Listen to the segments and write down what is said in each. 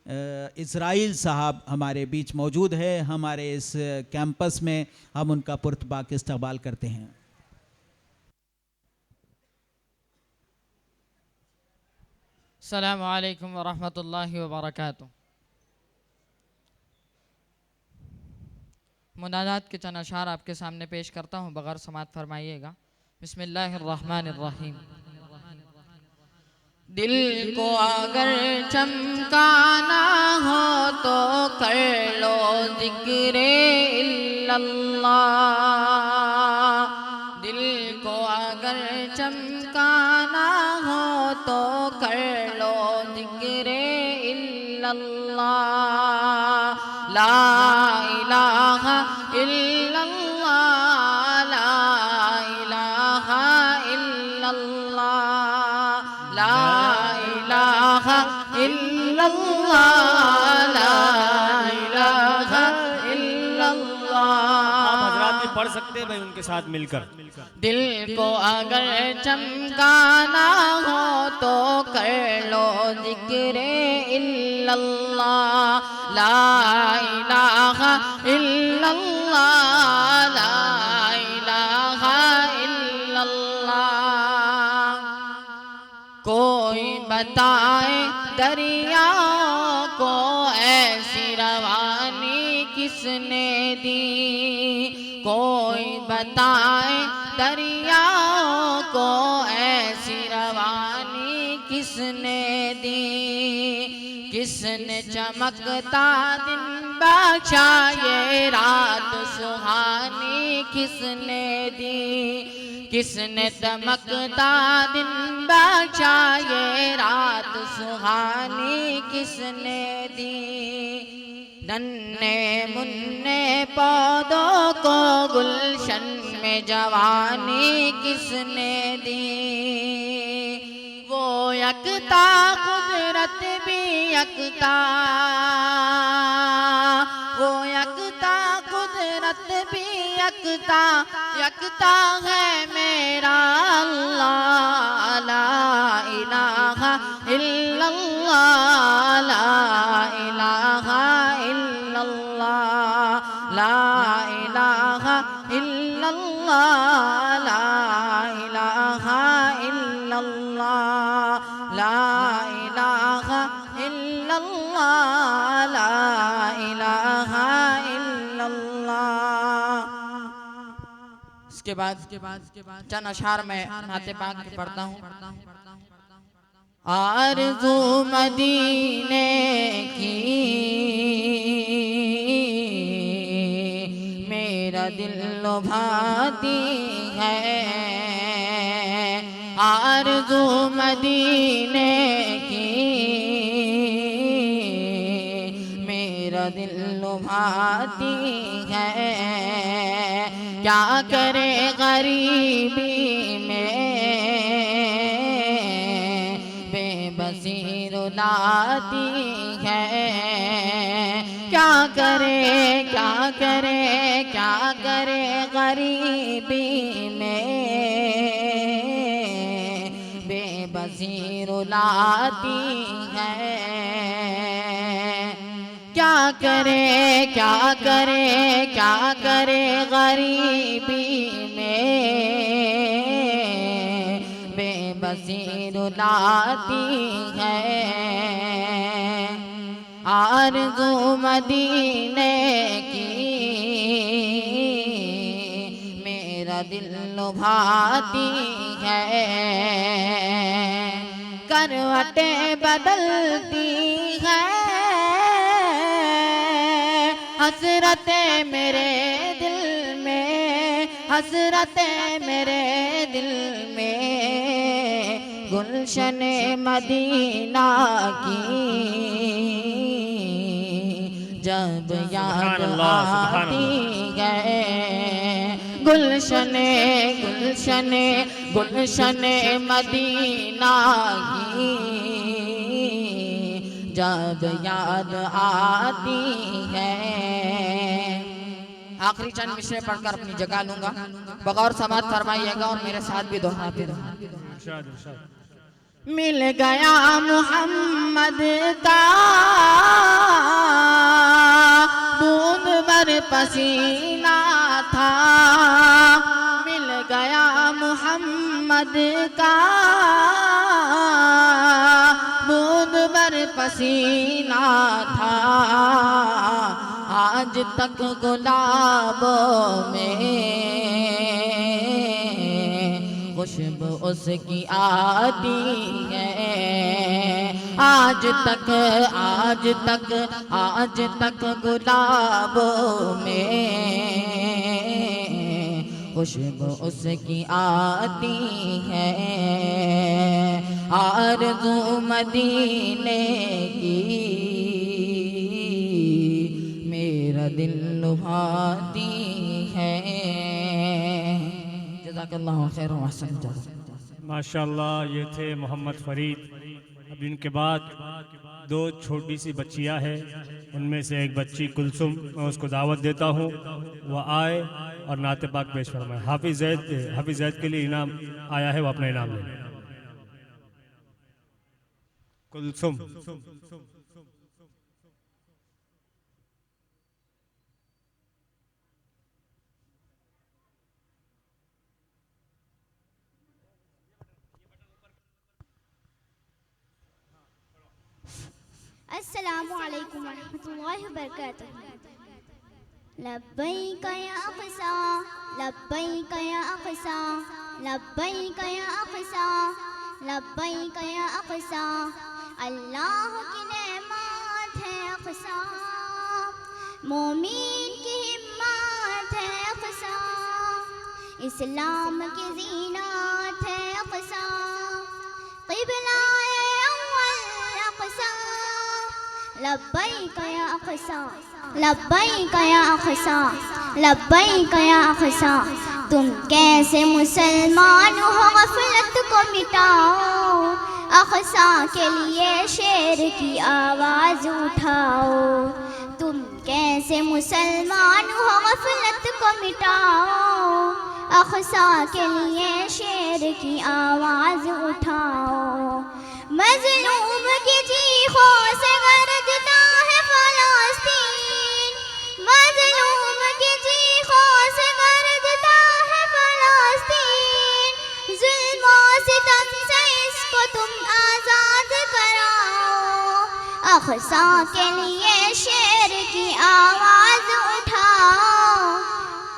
Israel साहब हमारे बीच मौजूद है। हमारे इस कैंपस में हम उनका पुरतबाक इस्तकबाल करते हैं। अस्सलामु अलैकुम वरहमतुल्लाहि वबरकातुहू। मुनाजात के चंद अशार आपके सामने पेश करता हूँ, बगैर समात फरमाइएगा। बिस्मिल्लाहिर्रहमानिर्रहीम। दिल को अगर चमकाना हो तो कर लो ज़िक्रे इल्लल्लाह। दिल को अगर चमकाना हो तो कर लो ज़िक्रे इल्लल्लाह। ला इलाहा इल्लल्लाह, ला इलाहा इल्लल्लाह, ला इलाहा इल्लल्लाह, ला इलाहा इल्लल्लाह। आप हजरात भी पढ़ सकते हैं भाई उनके साथ मिलकर। दिल को अगर चमकाना हो तो कर लो ज़िक्रे इल्लल्लाह। ला इलाहा इल्लल्लाह, ला इलाहा इल्लल्लाह। कोई बताए दरिया को ऐसी रवानी किसने दी। कोई बताए दरिया को ऐसी रवानी किसने दी। किसने चमकता दिन बख्शा ये रात सुहानी किसने दी। किसने चमकता दिन बख्शा ये रात सुहानी किसने दी। नन्हे मुन्ने पौधों को गुलशन में जवानी किसने दी। वो यकता कुदरत भी यकता, वो यकता कुदरत भी यकता, यकता है मेरा अल्लाह। ला इलाहा इल्लल्लाह, ला इलाहा इल्लल्लाह, ला इलाहा इल्लल्लाह, ला इलाहा इल्लल्लाह, ला इलाहा इल्लल्लाह, ला इलाहा इल्लल्लाह। इसके बाद चंद अशार में नाते पाक पढ़ता हूँ। आरज़ू मदीने की मेरा दिल लुभाती है। आरज़ू मदीने की मेरा दिल लुभाती है। क्या करे गरीबी में बेबसी रुलाती है। क्या करे क्या करे क्या करे गरीबी में बेबसी रुलाती है। क्या करे क्या करे क्या करे गरीबी में बेबसी रुलाती है। आरज़ू मदीने की मेरा दिल लुभाती है। करवटें बदलती है हसरतें मेरे दिल में, हसरतें मेरे दिल में। गुलशने मदीना की जब याद आती है। गुलशने गुलशने गुलशने मदीना की जब याद आती है। आखिरी चंद मिसरे पढ़कर अपनी जगह लूंगा, बगौर समात फरमाइएगा और मेरे साथ भी दोहराते रहो। मिल गया मोहम्मद का बूंद भर पसीना था, मिल गया मोहम्मद का बूंद भर पसीना था। आज तक गुलाबों में खुशबू उसकी आती है, आज तक गुलाबों में खुशबू उसकी आती है। आरज़ू मदीने की मेरा दिल लुभाती है। जज़ाकल्लाहु खैर व अहसन जज़ा। माशाल्लाह, ये थे मोहम्मद फरीद। अब इनके बाद दो छोटी सी बच्चियां हैं, उनमें से एक बच्ची कुलसुम, मैं उसको दावत देता हूँ, वह आए और नाते पाक पेश फरमाए। हाफिज़ जैद के लिए इनाम आया है, वो अपना इनाम ले। कुलसुम। अस्सलामु अलैकुम वरहमतुल्लाहि वबरकातुहू। लब्बैक या अक़सा, लब्बैक या अक़सा, लब्बैक या अक़सा, लब्बैक या अक़सा। अल्लाह की नेमत है अक़सा, मोमिन की हिम्मत है अक़सा, इस्लाम की ज़ीनत है अक़सा, क़िबला लब्बैक या अक़सा, लब्बैक या अक़सा, लब्बैक या अक़सा। तुम कैसे मुसलमान हो गफलत को मिटाओ, अक़सा के लिए शेर की आवाज़ उठाओ। तुम कैसे मुसलमान हो गफलत को मिटाओ, अक़सा के लिए शेर की आवाज़ उठाओ। मज़लूम की चीखों से गरजता है फ़लस्तीन, मज़लूम की चीखों से गरजता है फ़लस्तीन। ज़ुल्म और सितम से इसको तुम आज़ाद कराओ, अक़सा के लिए शेर की आवाज़ उठाओ।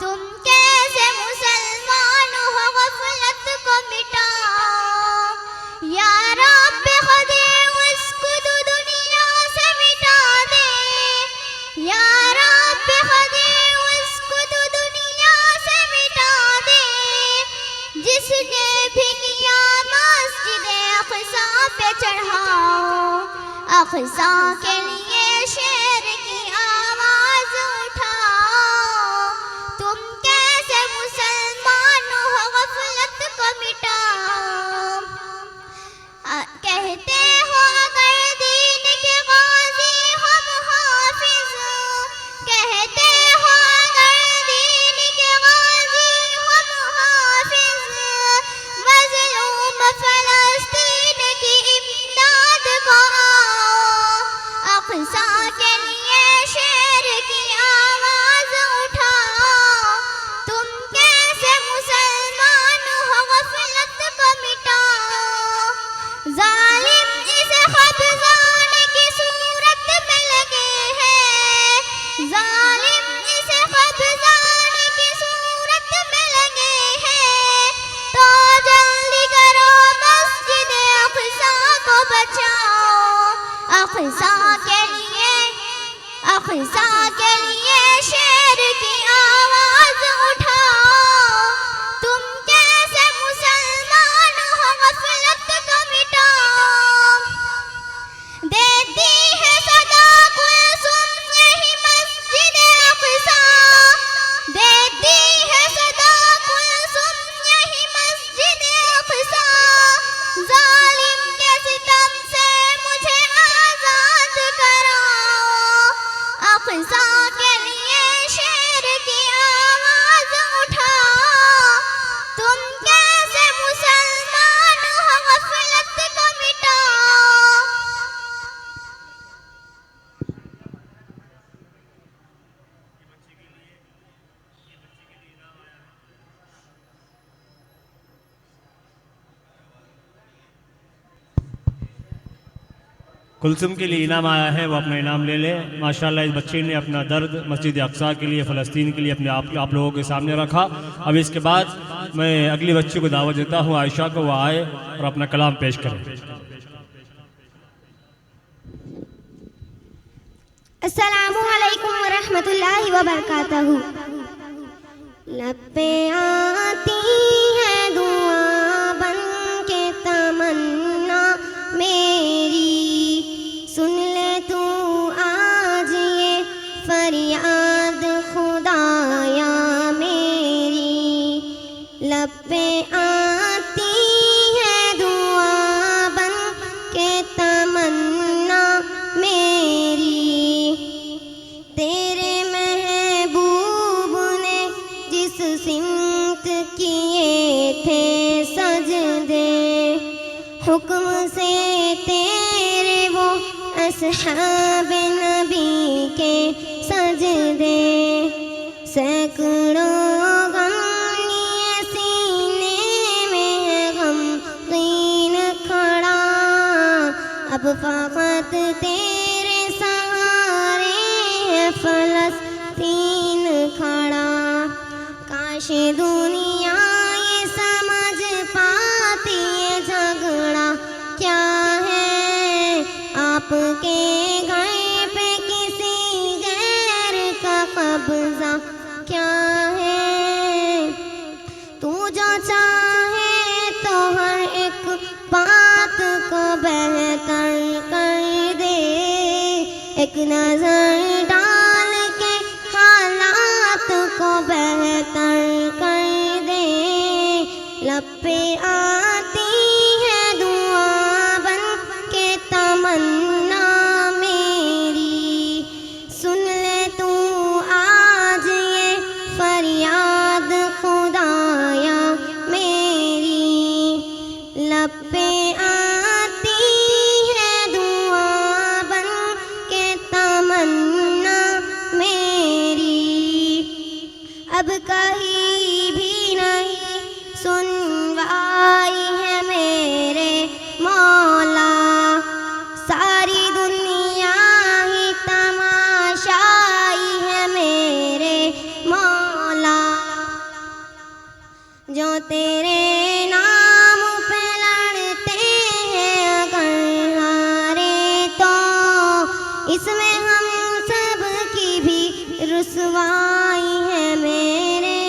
तुम कैसे मुसलमान हो गफलत को मिटाओ, या रब खुदे उसको दुनिया से मिटा दे, या रब खुदे उसको दुनिया से मिटा दे। जिसने भी किया मस्जिद अक़सा पे चढ़ाओ, अक़सा के लिए शेर की आवाज़ उठाओ। तुम कैसे मुसलमान हो गफलत को मिटाओ। कहते हो अगर दीन के गाज़ी हम हाफिज़, कहते हो अगर दीन के गाज़ी हम हाफिज़। मज़लूम फ़लस्तीन की इमदाद को आओ, अक़सा के लिए शेर की आवाज़ उठाओ। तुम कैसे मुसलमान हो गफलत को मिटाओ। ज़ालिम इसे ख़ब्ज़ाने की सूरत में लगे हैं, ज़ालिम इसे ख़ब्ज़ाने की सूरत में लगे हैं। तो जल्दी करो मस्जिद अक़सा को बचाओ, अक़सा के लिए, अक़सा के लिए शेर की आवाज़ उठाओ। तुम कैसे मुसलमान हो गफलत को मिटाओ। देती है सदा कुलसुम यही मस्जिद अक़सा, देती है सदा कुलसुम यही मस्जिद अक़सा। ज़ालिम के सितम से मुझे आज़ाद कराओ, अक़सा के कुलसुम के लिए इनाम आया है, वो अपना इनाम ले ले। माशाल्लाह इस बच्चे ने अपना दर्द मस्जिद अक्सा के लिए, फ़लस्तीन के लिए अपने आप लोगों के सामने रखा। अब इसके बाद मैं अगली बच्ची को दावत देता हूँ आयशा को, वो आए और अपना कलाम पेश करें। अस्सलामु अलैकुम वरहमतुल्लाहि वबरकातहू। लब्बे आती है दुआ बन के तमन्ना मेरी, सुन ले तू आज ये फरियाद खुदाया मेरी। लब्बे आती है दुआ बन के तमन्ना मेरी, तेरे महबूब ने जिस सिमत किए थे सजदे, हुक्म से तेरे वो असहाब नबी के सजदे। सैकड़ों गम लिए सीने में गमगीन खड़ा, अब फ़क़त तेरे सहारे है फ़लस्तीन खड़ा। काश दुनिया ये समझ पाती ये झगड़ा क्या है, आपके घर पे किसी गैर का कब्जा क्या है। तू जो चाहे तो हर एक बात को बेहतर कर दे, एक नजर डाल के हालात को बेहतर कर दे। लब्बे आती है दुआ बन के तमन्ना मेरी, सुन ले तू आज ये फरियाद खुदाया मेरी। लब्बे आती है दुआ बन के तमन्ना मेरी, अब कहीं भी नहीं सुनवाई है मेरे मौला। सारी दुनिया ही तमाशाई है मेरे मौला। जो तेरे नाम पे लड़ते हैं अगर हारे तो, इसमें हम सब की भी रुसवाई है मेरे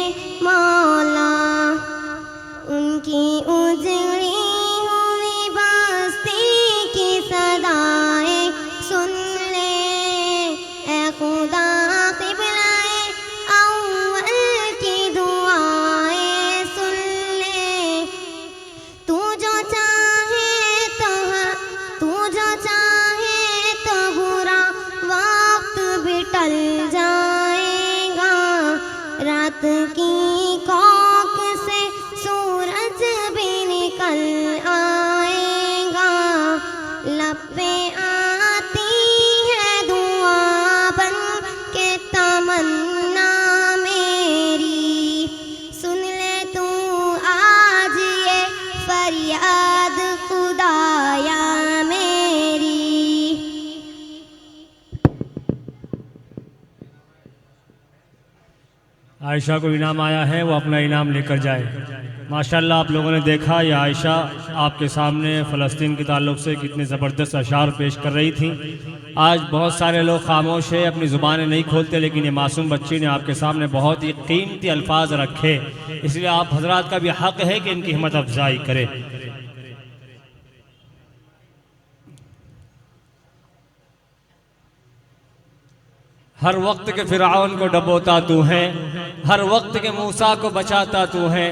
मौला। उनकी उजड़ी हुई बस्ती की सदाएं सुन ले, ए खुदा क़िबलाए अव्वल की दुआएं सुन ले। तू जो चाहे तो बुरा वक्त भी टल जाएगा, रात की कोख से सूरज भी निकल आएगा। लब्बे आती है दुआ बन के तमन्ना मेरी, सुन ले तू आज ये फरियाद खुदाया मेरी। आयशा को इनाम आया है, वो अपना इनाम लेकर जाए। माशाल्लाह आप लोगों ने देखा ये आयशा आपके सामने फ़लस्तीन के ताल्लुक़ से कितने ज़बरदस्त अशार पेश कर रही थी। आज बहुत सारे लोग खामोश है, अपनी ज़ुबानें नहीं खोलते, लेकिन ये मासूम बच्ची ने आपके सामने बहुत ही कीमती अल्फाज रखे, इसलिए आप हजरात का भी हक़ है कि इनकी हिम्मत अफजाई करें। हर वक्त के फ़िरऔन को डबोता तू है, हर वक्त के मूसा को बचाता तू है,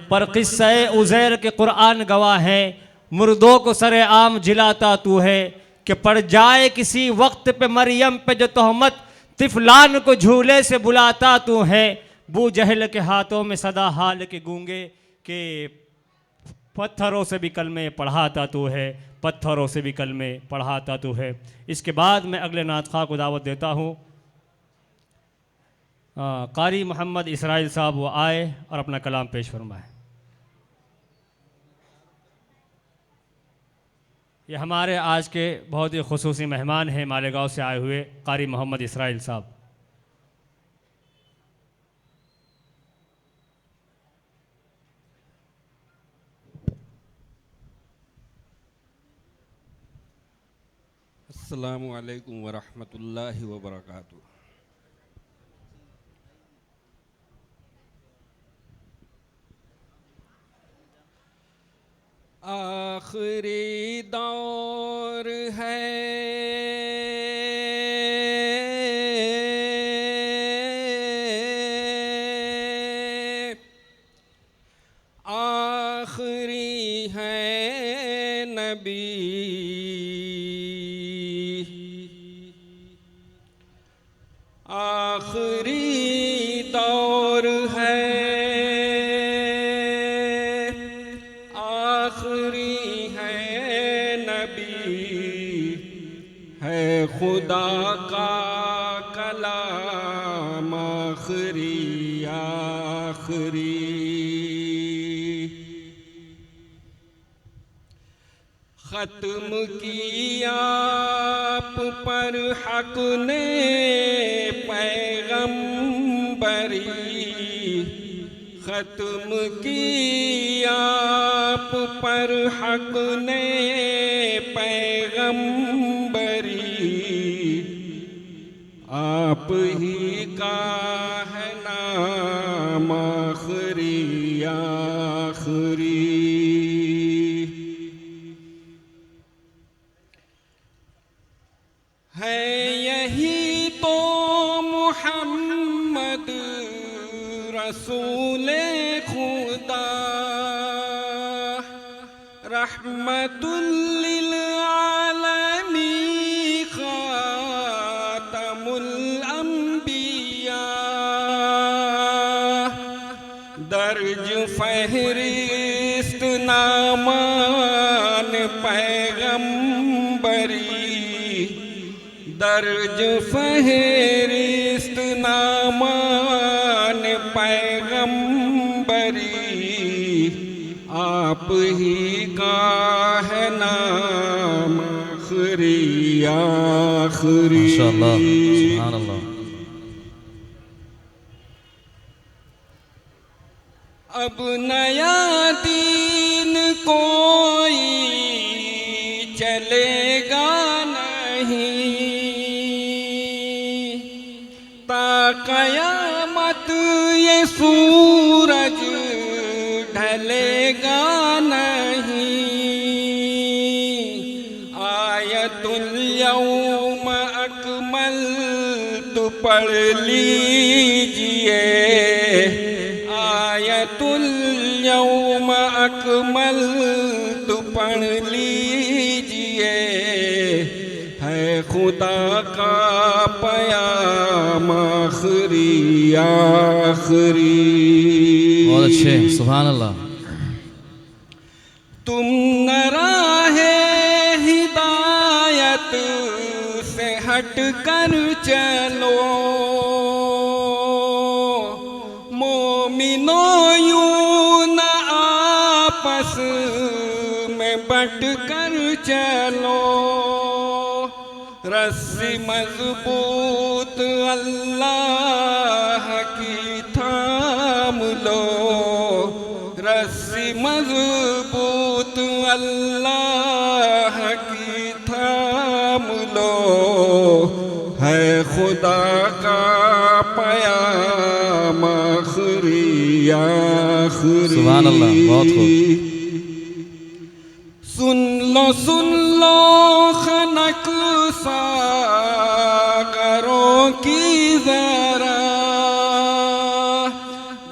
पर क़िस्से उज़ैर के कुरान गवाह है, मुर्दों को सरे आम जिलाता तू है। कि पड़ जाए किसी वक्त पे मरियम पे जो तोहमत, तिफलान को झूले से बुलाता तू है। बू जहल के हाथों में सदा हाल के गूंगे, के पत्थरों से भी कलमे पढ़ाता तू है, पत्थरों से भी कलमे पढ़ाता तू है। इसके बाद मैं अगले नातख़्वाह को दावत देता हूँ। कारी मोहम्मद इसराइल साहब वो आए और अपना कलाम पेश फरमाए। ये हमारे आज के बहुत ही खुसूसी मेहमान हैं मालेगांव से आए हुए कारी मोहम्मद इसराइल साहब। अस्सलामु अलैकुम वरहमतुल्लाहि वबरकातुहू। आखिरी दौर है आखिरी है नबी आखिरी दौर है खुदा का कलाम आखिरी आखिरी। ख़त्म किया आप पर हक़ ने पैगम्बरी ख़त्म किया आप पर हक़ ने पैगम्बरी। आप ही का है नाम आखिरी आखिरी। है यही तो मुहम्मद रसूले खुदा रहमतुल लिल आलमीन खातमुल अंबिया। दर्ज फहरिस्त नामान पैगम्बरी दर्ज फहरिस्त नामान पैगम्बरी। आप ही का है नाम आखिरी आखिरी। माशाअल्लाह सुभान अल्लाह। अब नया दीन कोई चलेगा नहीं ता क़यामत ये सूरज ढलेगा नहीं। आयतुल यौम अकमलतु पढ़ लीजिए आयतुल यौम अकमलतु पढ़ लीजिए। है खुदा का पयाम आखिरी आखिरी। बहुत अच्छे सुभान अल्लाह। तुम न राहे हिदायत से हट कर चलो मोमिनो यूं न आपस में बट कर चलो। रस्सी मजबूत अल्लाह की थाम लो रस्सी मजबूत अल्लाह की थाम लो। है खुदा का पयाम आखिरी आखिरी। सुभान अल्लाह बहुत खूब। सुन लो खनक सागरों की जरा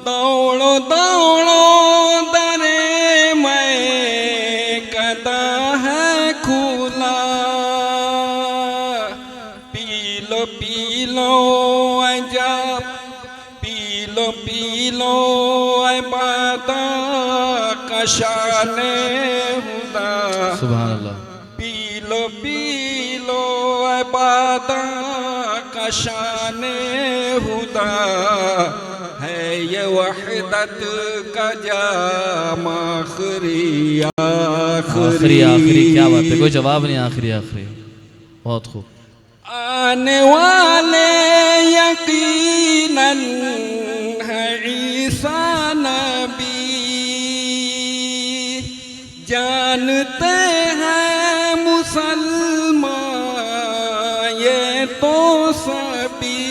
दौड़ो दौड़ो दरे मैं कदा है खुला। पी लो अजब पी लो बादा कशाने हुदा। सुभान अल्लाह। पी लो बादा कशाने हुदा। है ये वहदत का जाम आखिरी आखिरी आखिरी, क्या बात है, कोई जवाब नहीं, आखिरी आखिरी, बहुत खूब। आने वाले यकीनन है ईसा नबी, जानते हैं मुसलमान ये तो सभी,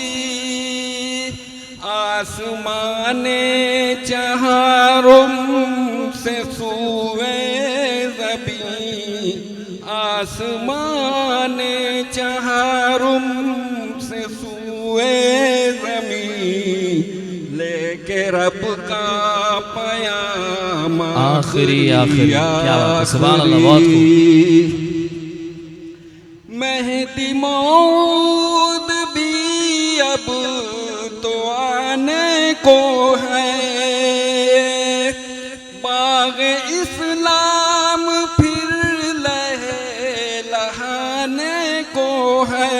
आसमाने चहारुम से सूए ज़बी, आसमाने चहारुम से सूए ज़मीं, लेके रब का पयाम आखिरी आखिरी, क्या बात है, सुभान अल्लाह, बहुत खूब। मेहदी मौद भी अब तो आने को है, बाग इस्लाम फिर लहलाने को है,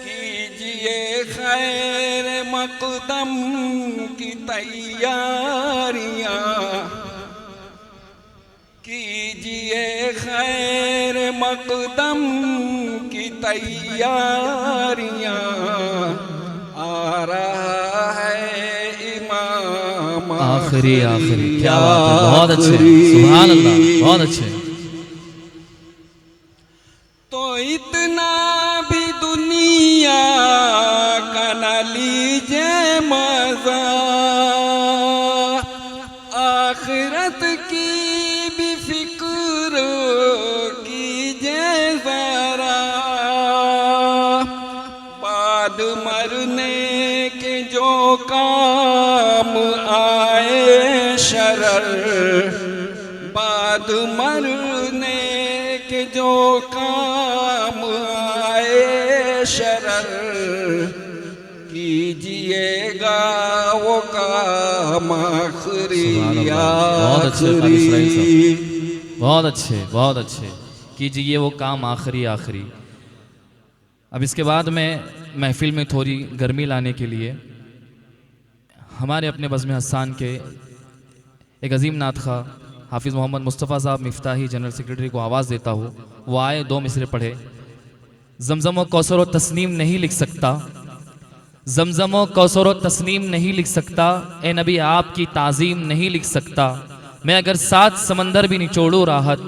कीजिए खैर मक़दम की तैयारियां, कीजिए खैर मक़दम की तैयारियां, आ रहा है इमाम आखिरी आखिरी, क्या बात है, बहुत अच्छे, सुभान अल्लाह, बहुत अच्छे। तो इतना भी दुनिया का न लीजिए मजा, आखिरत की भी फिक्र कीजिए जरा, बाद मरने के जो काम आए शरर, बाद मरने के जो काम आए शरर, कीजिएगा वो काम आखिरी बहुत अच्छे कादिर इस्माइल साहब, बहुत अच्छे, बहुत अच्छे, कीजिए वो काम आखिरी आखिरी। अब इसके बाद मैं महफिल में थोड़ी गर्मी लाने के लिए हमारे अपने बज़्म हस्सान के एक अजीम नात खा हाफिज़ मोहम्मद मुस्तफ़ा साहब मिफ्ताही जनरल सेक्रेटरी को आवाज़ देता हूँ। वो आए, 2 मिसरे पढ़े। ज़मज़म व कौसर व तस्नीम नहीं लिख सकता, ज़मज़म व कौसर व तस्नीम नहीं लिख सकता, ए नबी आपकी ताज़ीम नहीं लिख सकता, मैं अगर 7 समंदर भी निचोड़ूँ राहत,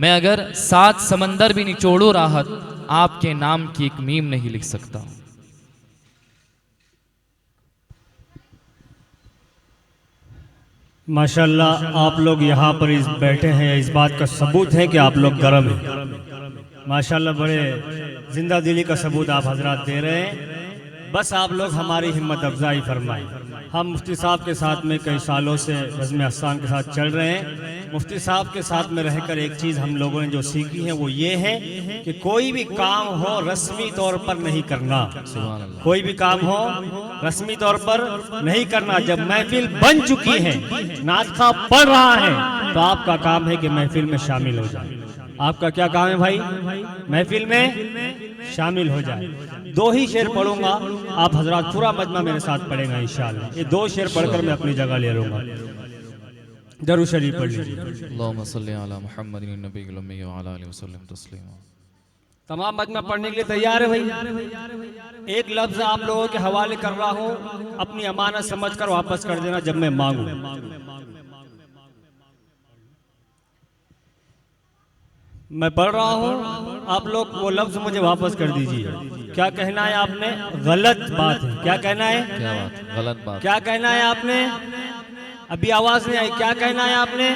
मैं अगर 7 समंदर भी निचोड़ूँ राहत, आपके नाम की एक मीम नहीं लिख सकता। माशाल्लाह, आप लोग यहाँ पर बैठे हैं, इस बात का सबूत है कि आप लोग गर्म हैं। माशाल्लाह, बड़े जिंदा दिली का सबूत आप हजरात दे रहे हैं। बस आप लोग हमारी हिम्मत अफजाई फरमाएं। हम मुफ्ती साहब के साथ में कई सालों से बज़्म हस्सान के साथ चल रहे हैं। मुफ्ती साहब के साथ में रहकर एक चीज़ हम लोगों ने जो सीखी है वो ये है कि कोई भी काम हो रस्मी तौर पर नहीं करना, कोई भी काम हो रस्मी तौर पर नहीं करना। जब महफिल बन चुकी है, नात खा पढ़ रहा है, तो आपका काम है कि महफिल में शामिल हो जाए। आपका क्या काम है भाई? महफिल में शामिल हो जाए। 2 ही शेर पढ़ूंगा, आप हजरात पूरा मजमा मेरे साथ पढ़ेगा इंशाअल्लाह। ये 2 शेर पढ़कर मैं अपनी जगह ले लूंगा। दरूद शरीफ पढ़ लीजिए। अल्लाहुम्मा सल्ली अला मुहम्मदिन नबील उम्मी व अला आलिहि वसल्लम तस्लीमा। तमाम मजमा पढ़ने के लिए तैयार है भाई? एक लफ्ज आप लोगों के हवाले कर रहा हूँ, अपनी अमानत समझकर वापस कर देना जब मैं मांगू। मैं पढ़ रहा हूँ, आप लोग वो लफ्ज मुझे वापस कर दीजिए। क्या कहना है आपने? गलत बात है। क्या कहना है? क्या बात? गलत बात। क्या कहना है आपने? अभी आवाज नहीं आई। क्या कहना है आपने?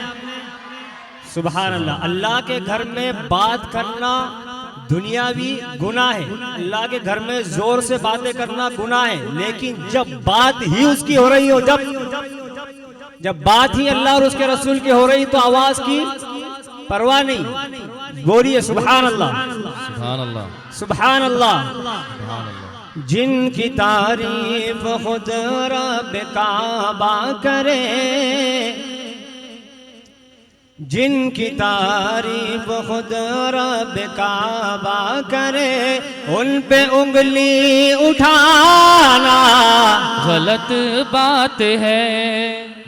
सुभान अल्लाह। अल्लाह के घर में बात करना दुनियावी गुनाह है। अल्लाह के घर में जोर से बातें करना गुनाह है, लेकिन जब बात ही उसकी हो रही हो, जब बात ही अल्लाह और उसके रसूल की हो रही, तो आवाज की परवाह नहीं। बोलिए सुभान अल्लाह, सुभान अल्लाह, सुभान अल्लाह। सुभान अल्लाह। जिनकी तारीफ खुद रब काबा करे, जिनकी तारीफ खुद रब काबा करे, उन पे उंगली उठाना गलत बात है।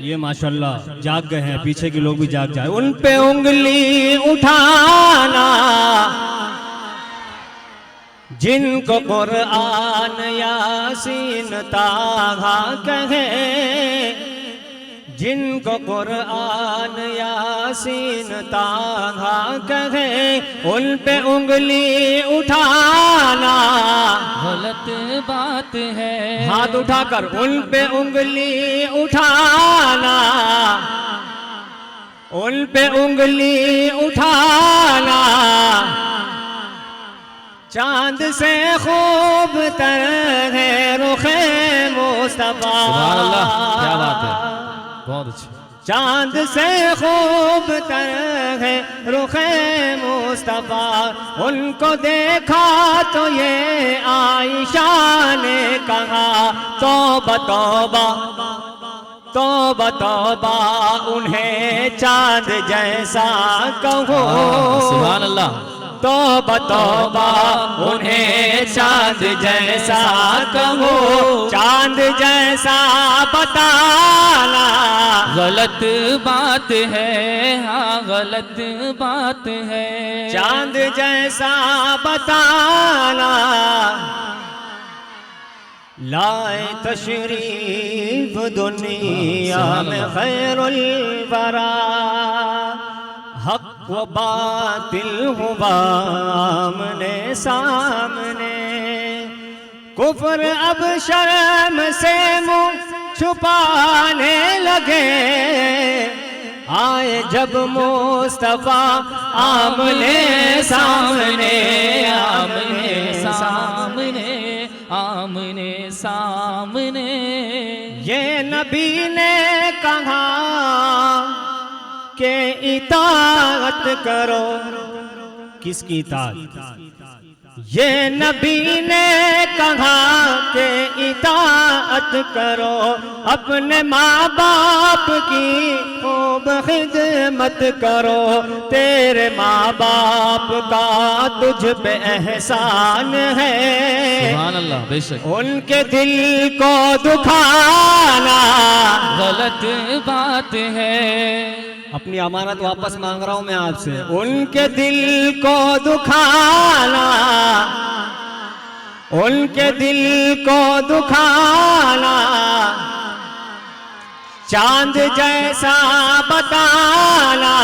ये माशाल्लाह जाग गए हैं, पीछे के लोग भी जाग जाए। उन पे उंगली उठाना जिनको कुरान यासीन ताहा कहे, जिनको कुरान यासीन ताहा कहे, उन पे उंगली उठाना गलत बात है। हाथ उठाकर उन पे उंगली उठाना, उन पे उंगली उठाना चांद से खूब तर है रुखे मुस्तफा। सुभान अल्लाह, क्या बात है, बहुत अच्छे। चांद से खूब तर है रुखे मुस्तफा, उनको देखा तो ये आयशा ने कहा तौबा तौबा तौबा तौबा, उन्हें चांद जैसा कहो। सुभान अल्लाह। तौबा तौबा, उन्हें चांद जैसा कहो, चांद जैसा बताना गलत बात है, हाँ गलत बात है। चांद जैसा बताना लाए तशरीफ दुनिया में खैरुल वरा, हक व बातिल हुआ आमने सामने, कुफ्र अब शर्म से मुंह छुपाने लगे, आए जब मुस्तफा आमने सामने, आमने सामने, आमने सामने। ये नबी ने कहा के इताअत करो। किसकी इताअत? ये नबी ने कहा के इताअत करो, अपने माँ बाप की खूब खिदमत करो, तेरे माँ बाप का तुझ पे एहसान है। सुभान अल्लाह, बेशक। उनके दिल को दुखाना गलत बात है। अपनी अमानत वापस मांग रहा हूं मैं आपसे। उनके दिल को दुखाना, उनके दिल को दुखाना, चांद जैसा बताना,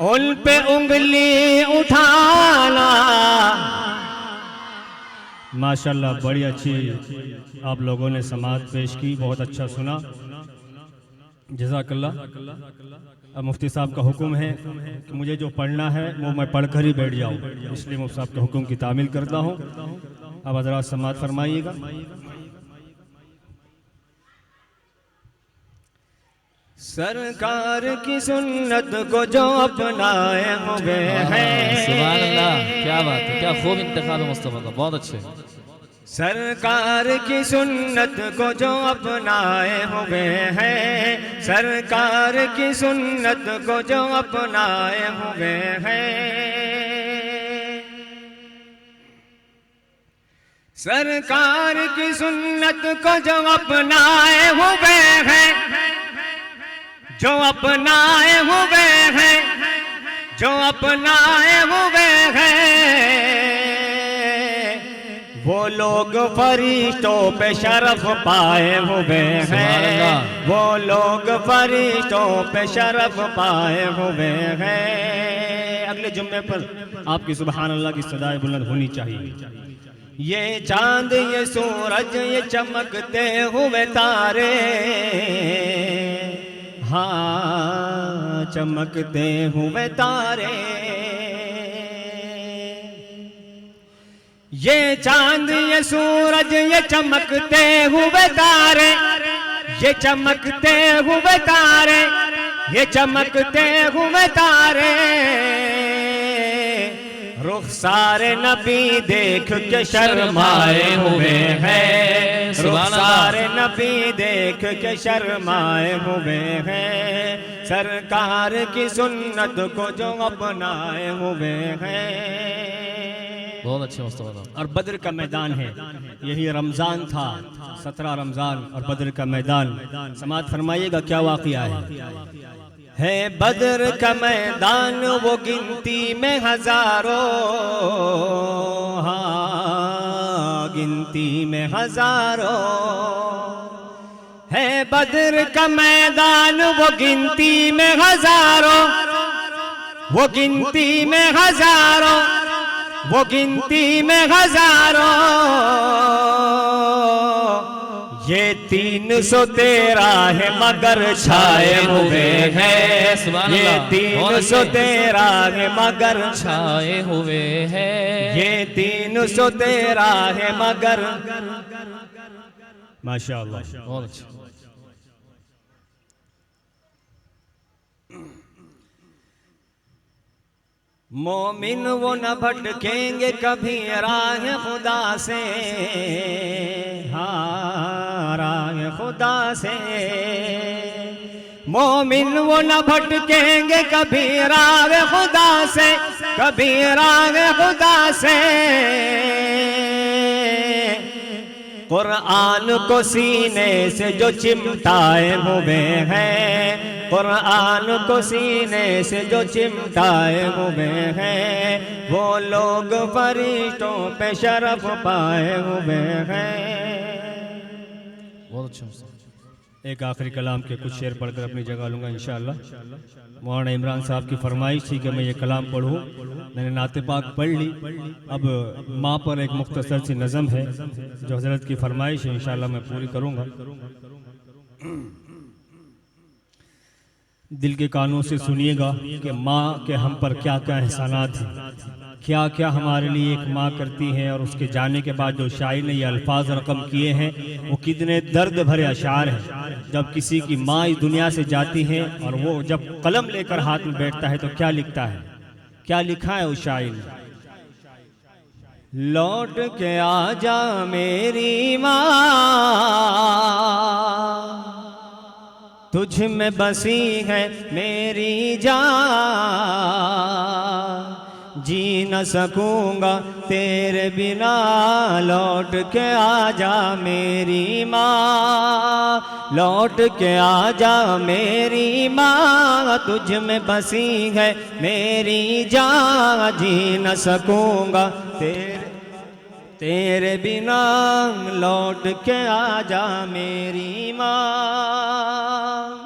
उन पे उंगली उठाना। माशाल्लाह, बड़ी अच्छी आप लोगों ने समाअत पेश की, बहुत अच्छा सुना, जज़ाकल्लाह। अब मुफ्ती साहब का हुक्म है कि मुझे जो पढ़ना है वो मैं पढ़कर ही बैठ जाऊँ, इसलिए मुफ्ती साहब के हुक्म की तामील करता हूँ। अब हज़रात समाअत फरमाइएगा। सरकार की सुन्नत को जो अपनाए हुए हैं। सुभान अल्लाह, क्या बात है, क्या खूब इंतखाब है मुस्तफा का, बहुत अच्छे। सरकार की सुन्नत को जो अपनाए हुए हैं, सरकार की सुन्नत को जो अपनाए हुए हैं, सरकार की सुन्नत को जो अपनाए हुए हैं, जो अपनाए हुए हैं, जो अपनाए हुए हैं, वो लोग फरिश्तों पे शरफ पाए हुए हैं। वो लोग फरिश्तों पे शरफ पाए हुए हैं। अगले जुम्मे पर आपकी सुबहान अल्लाह की सदाएं बुलंद होनी चाहिए। ये चांद, ये सूरज, ये चमकते हुए तारे, हाँ चमकते हुए तारे, ये चांद, ये सूरज, ये चमकते हुए तारे, ये चमकते हुए तारे, ये चमकते हुए तारे, रुखसारे नबी देख के शर्माए हुए हैं। रुखसारे नबी देख के शर्माए हुए हैं। सरकार की सुन्नत को जो अपनाए हुए हैं। बहुत अच्छे मुस्तफा साहब। और बद्र का मैदान है, यही रमज़ान था, 17 रमज़ान और बद्र का मैदान। समाअत फरमाइएगा क्या वाक़या है बद्र का मैदान वो गिनती में हज़ारों, हाँ गिनती में हज़ारों है बद्र का मैदान वो गिनती में हज़ारों, वो गिनती में हज़ारों, वो गिनती में हज़ारों। ये 313 है मगर छाए हुए हैं, ये 313 है मगर छाए हुए हैं, ये 313 है मगर। माशाअल्लाह, बहुत अच्छा। मोमिन वो न भटकेंगे कभी राह खुदा से, हाँ राह खुदा से। मोमिन वो न भटकेंगे कभी राह खुदा से, कभी राह खुदा से। कुरान को सीने से जो चिमटाए हुए हैं, कुरान को सीने से जो चिमटाए हुए हैं, वो लोग फरिश्तों पे शरफ पाए हुए हैं। बहुत अच्छा मुस्तफा। एक आखिरी कलाम के कुछ शेर पढ़कर अपनी जगह लूँगा इंशाअल्लाह। मौलाना इमरान साहब की फरमाइश थी कि मैं ये कलाम पढ़ूँ, मैंने नाते पाक पढ़ ली। अब माँ पर एक मुख्तसर सी नज़म है जो हज़रत की फरमाइश है, इंशाअल्लाह मैं पूरी करूँगा। दिल के कानों से सुनिएगा कि माँ के हम पर क्या क्या एहसानात हैं, क्या क्या हमारे लिए एक माँ करती है। और उसके जाने के बाद जो शायर ने ये अल्फाज रकम किए हैं वो कितने दर्द भरे अशार हैं। जब किसी की माँ इस दुनिया से जाती है और वो जब कलम लेकर हाथ में बैठता है तो क्या लिखता है, क्या लिखा है उस शायर ने। लौट के आजा मेरी माँ, तुझ में बसी है मेरी जान, जी न सकूंगा तेरे बिना। लौट के आजा मेरी माँ, लौट के आजा मेरी माँ, तुझ में बसी है मेरी जान, जी न सकूंगा तेरे बिना। लौट के आजा मेरी माँ।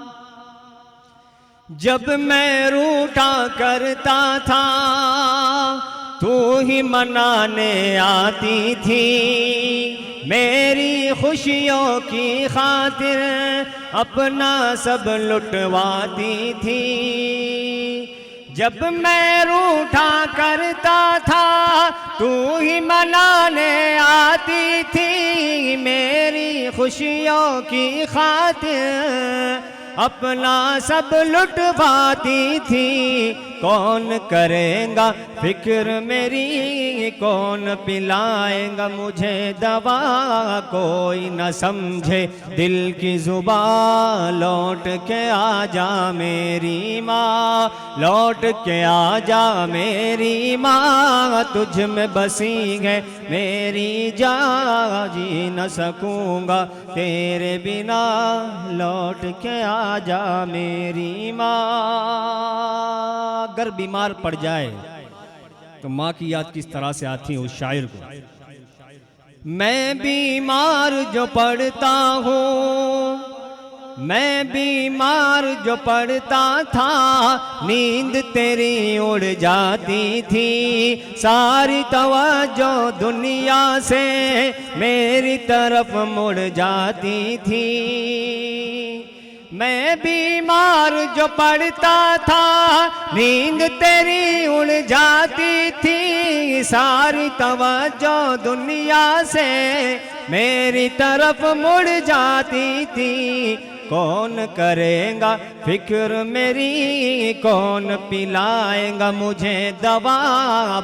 जब मैं रूठा करता था तू ही मनाने आती थी, मेरी खुशियों की खातिर अपना सब लुटवाती थी। जब मैं रूठा करता था तू ही मनाने आती थी, मेरी खुशियों की खातिर अपना सब लुटवाती थी। कौन करेगा फिक्र मेरी, कौन पिलाएगा मुझे दवा, कोई न समझे दिल की जुबान। लौट के आजा मेरी माँ, लौट के आजा मेरी माँ, तुझ में बसी है मेरी जान, जी न सकूंगा तेरे बिना। लौट के आजा मेरी माँ। अगर बीमार पड़ जाए तो माँ की याद किस तरह से आती है उस शायर को। मैं बीमार जो पड़ता हूँ, मैं बीमार जो पड़ता था, नींद तेरी उड़ जाती थी, सारी तवज्जो दुनिया से मेरी तरफ मुड़ जाती थी। मैं बीमार जो पड़ता था, नींद तेरी उड़ जाती थी, सारी तवज्जो दुनिया से मेरी तरफ मुड़ जाती थी। कौन करेगा फिक्र मेरी, कौन पिलाएगा मुझे दवा,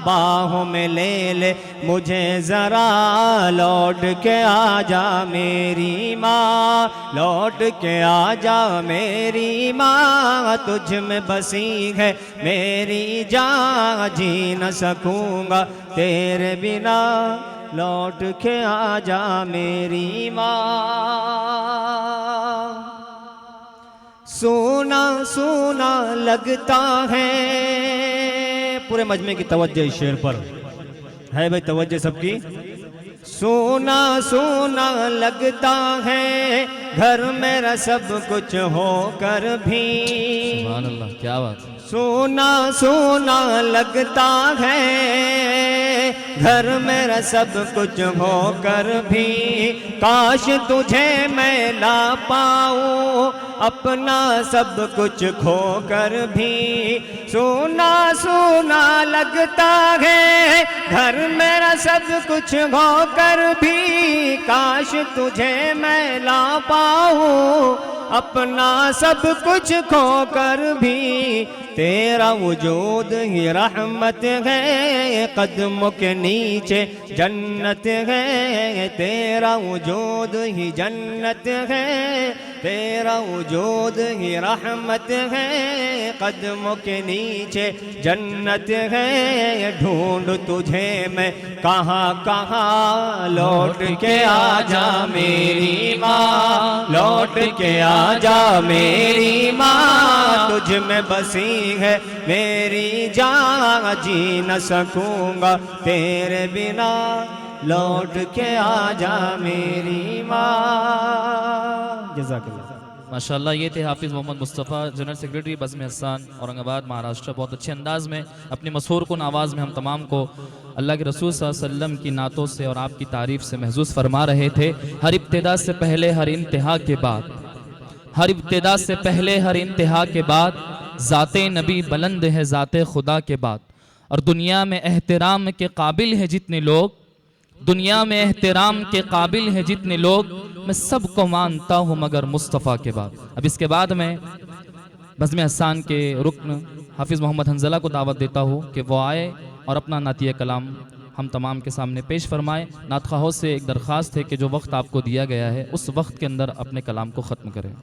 बाहों में ले ले मुझे ज़रा, लौट के आ जा मेरी माँ, लौट के आ जा मेरी माँ, तुझ में बसी है मेरी जान, जी न सकूँगा तेरे बिना, लौट के आ जा मेरी माँ। सोना सोना लगता है, पूरे मजमे की तवज्जो इस शेर पर है भाई, तवज्जो सबकी। सोना सोना लगता है घर मेरा सब कुछ होकर भी, सुभान अल्लाह, क्या बात। सोना सोना लगता है घर मेरा सब कुछ होकर भी, काश तुझे मैं ला पाऊँ अपना सब कुछ खोकर भी। सोना सोना लगता है घर मेरा सब कुछ होकर भी, काश तुझे मैं ला पाऊँ अपना सब कुछ खोकर भी। तेरा वजूद ही रहमत है, कदमों के नीचे जन्नत है, तेरा वजूद ही जन्नत है, तेरा वजूद ही रहमत है, कदमों के नीचे जन्नत है। ढूंढ तुझे मैं कहाँ कहाँ, लौट के आ जा मेरी माँ, लौट के आ जा मेरी माँ, तुझ में बसी है मेरी जान, जी न सकूँगा तेरे बिना, लौट के आ जा मेरी माँ। जज़ाकल्लाह। माशाल्लाह, ये थे हाफिज़ मोहम्मद मुस्तफ़ा, जनरल सेक्रेटरी बज़्म हसन, औरंगाबाद, महाराष्ट्र। बहुत अच्छे अंदाज में अपनी मशहूर कुन आवाज़ में हम तमाम को अल्लाह के रसूल सल्लल्लाहु अलैहि वसल्लम की नातों से और आपकी तारीफ़ से महसूस फरमा रहे थे। हर इब्तिदा से पहले हर इंतहा के बाद, हर इब्तिदा से पहले हर इंतहा के बाद, ज़ाते नबी बुलंद है ज़ाते खुदा के बाद। और दुनिया में एहतराम के काबिल है जितने लोग, दुनिया में एहतराम के काबिल है जितने लोग, मैं सबको मानता हूँ मगर मुस्तफ़ा के बाद। अब इसके बाद मैं बज़्म हसन के रुकन हाफिज़ मोहम्मद हंज़ला को दावत देता हूँ कि वो आए और अपना नातिया कलाम हम तमाम के सामने पेश फरमाएँ। नातख़वाहों से एक दरख्वास्त है कि जो वक्त आपको दिया गया है उस वक्त के अंदर अपने कलाम को ख़त्म करें।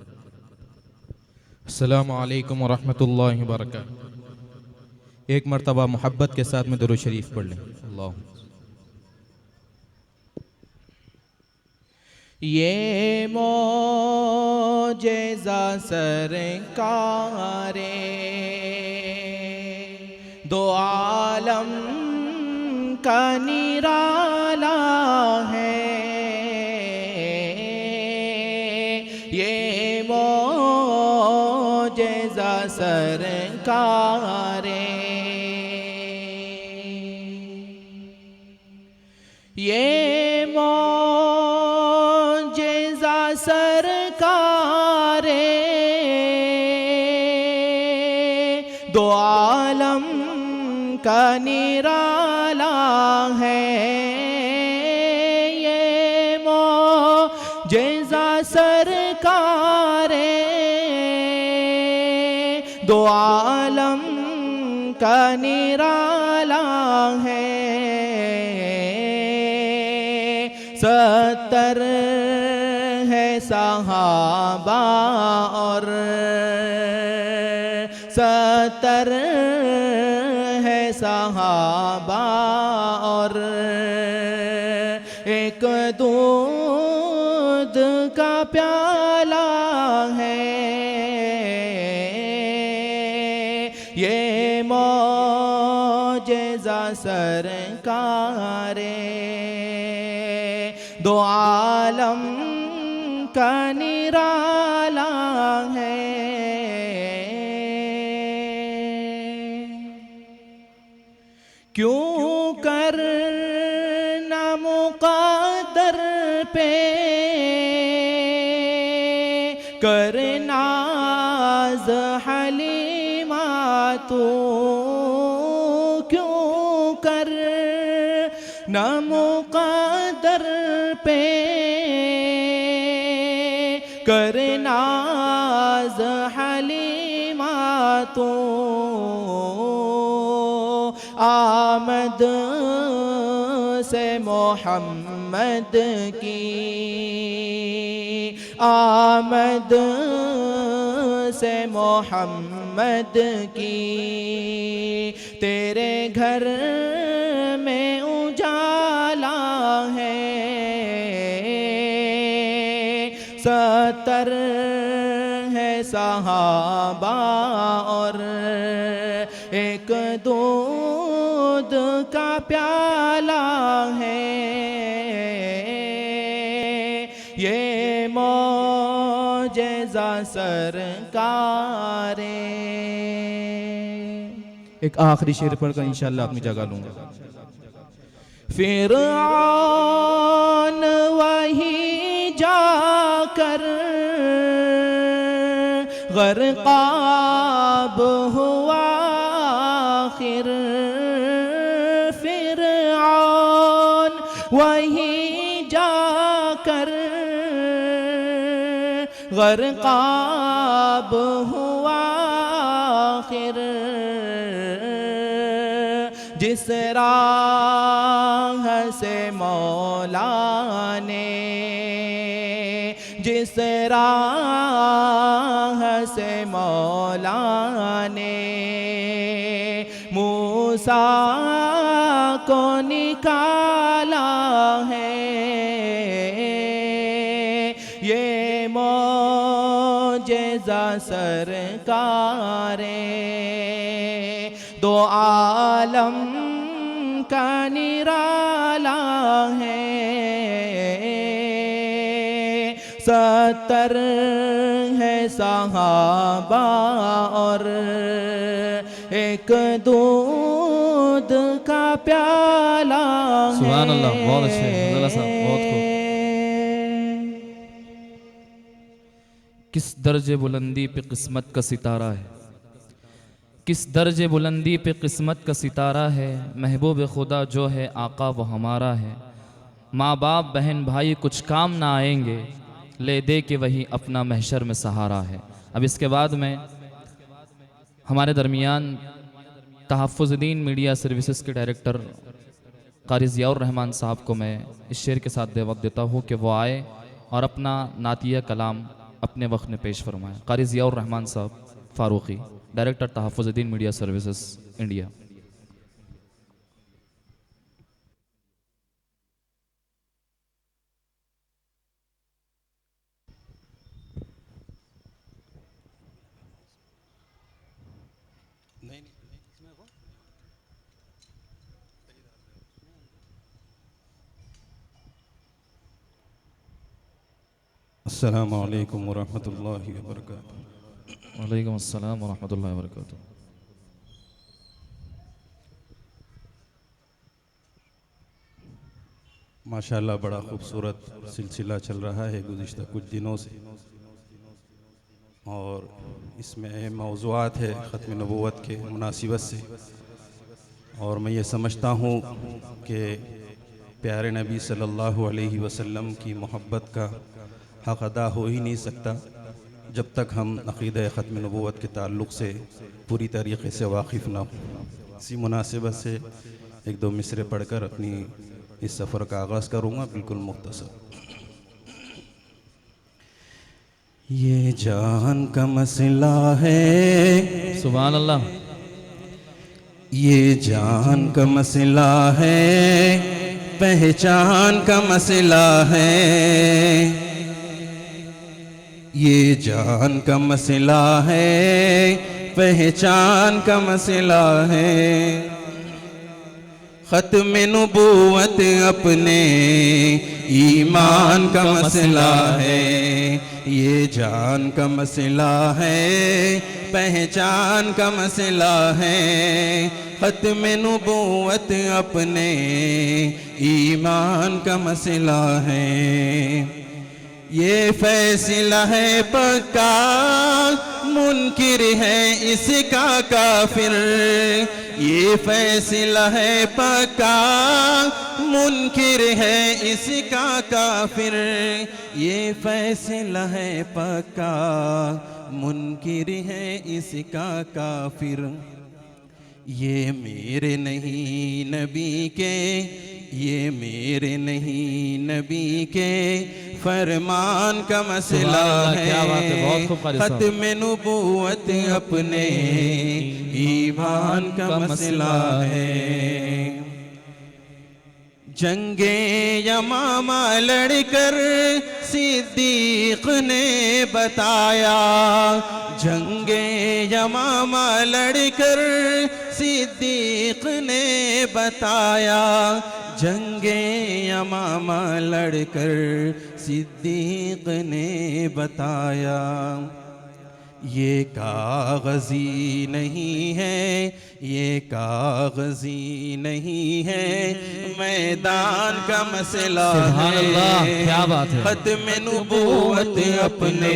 अस्सलामु अलैकुम वरहमतुल्लाहि वबरकातुहू। एक मरतबा मोहब्बत के साथ में दुरूद शरीफ पढ़ लें। अल्लाह। ये मौजेज़ा सरकारे दो आलम का निराला है, ये मौजेज़ा सरकारे, ये मौजेज़ा सरकारे दो आलम का निराला है, ये मौजेज़ा सरकारे दो आलम का निराला है। 70 है सहाबा और 70 है सहाबा और एक दूध का प्याला है, ये मौजेज़ा सरकारे दो आलम का निराला है। क्यों करना मुक़द्दर पे करना हलीमा तू, क्यों करना मुक़द्दर पे करनाज हलीमा तू आमद से मोहम्मद की आमद से मोहम्मद की तेरे घर में उजाला है 70 है सहाबा और एक दूध का प्याला है ये मौजज़ा सरकारे। एक आखिरी शेर पढ़कर इंशाअल्लाह अपनी जगह लूंगा। फिरऔन वहीं जाकर गर्क़ाब हुआ आखिर फिरऔन वहीं जाकर गर्क़ाब हुआ आखिर जिस राह से मौला ने जिस राह से मौला ने मूसा को निकाला है ये मौजज़ा सरकारे दो आलम का निराला है 70 है सहाबा और एक दूध का प्याला है। सुभान अल्लाह, बहुत अच्छे अब्दुल्ला साहब, बहुत खूब। किस दर्जे बुलंदी पे किस्मत का सितारा है, किस दर्जे बुलंदी पे किस्मत का सितारा है, महबूब खुदा जो है आका वो हमारा है। माँ बाप बहन भाई कुछ काम ना आएंगे, ले दे के वही अपना महशर में सहारा है। अब इसके बाद में हमारे दरमियान तहफ़्फ़ुज़-ए-दीन मीडिया सर्विसेज के डायरेक्टर क़ारी ज़ियाउर रहमान साहब को मैं इस शेर के साथ दावत देता हूँ कि वो आए और अपना नातिया कलाम अपने वक्त में पेश फरमाएँ। क़ारी ज़ियाउर रहमान साहब Farooqui, director Tahaffuz-e-Deen media services India. अस्सलामु अलैकुम वरहमतुल्लाहि वबरकातुहू। वालेकुम अस्सलाम वरहमतुल्लाहि वबरकातुहू। माशाअल्लाह बड़ा खूबसूरत सिलसिला चल रहा है गुज़िश्ता कुछ दिनों से और इसमें अहम मौज़ूआत है ख़त्म नबूवत के मुनासिबत से और मैं ये समझता हूँ कि प्यारे नबी सल्लल्लाहु अलैहि वसल्लम की मोहब्बत का हक़ अदा हो ही नहीं सकता जब तक हम अक़ीदा ख़त्म नबूवत के ताल्लुक़ से पूरी तरीक़े से वाकिफ़ ना हो। इसी मुनासिबत से एक दो मिसरे पढ़कर अपनी इस सफ़र का आगाज़ करूँगा, बिल्कुल मुख्तसर। ये जान का मसला है, सुभान अल्लाह। ये जान का मसला है, पहचान का मसला है। ये जान का मसला है, पहचान का मसला है। ख़त्म नबूवत अपने ईमान का मसला है। ये जान का मसला है, पहचान का मसला है। ख़त्म नबूवत अपने ईमान का मसला है। ये फैसला है पक्का, मुनकिर है इसका काफिर। ये फैसला है पक्का, मुनकिर है इसका काफिर। ये फैसला है पक्का, मुनकिर है इसका काफिर। ये मेरे नहीं नबी के, ये मेरे नहीं नबी के फरमान का मसला है। क्या बात है, बहुत खूब क़ारी साहब। खत्म नबूवत अपने ईमान का मसला है। जंगे यमामा लड़कर सिद्दीक ने बताया, जंगे यमामा लड़कर सिद्दीक ने बताया, जंगे यमामा लड़कर सिद्दीक ने बताया। ये कागज़ी नहीं है, ये कागज़ी नहीं है, मैदान का मसला सुभान अल्लाह, क्या बात है। खत्म नबूवत अपने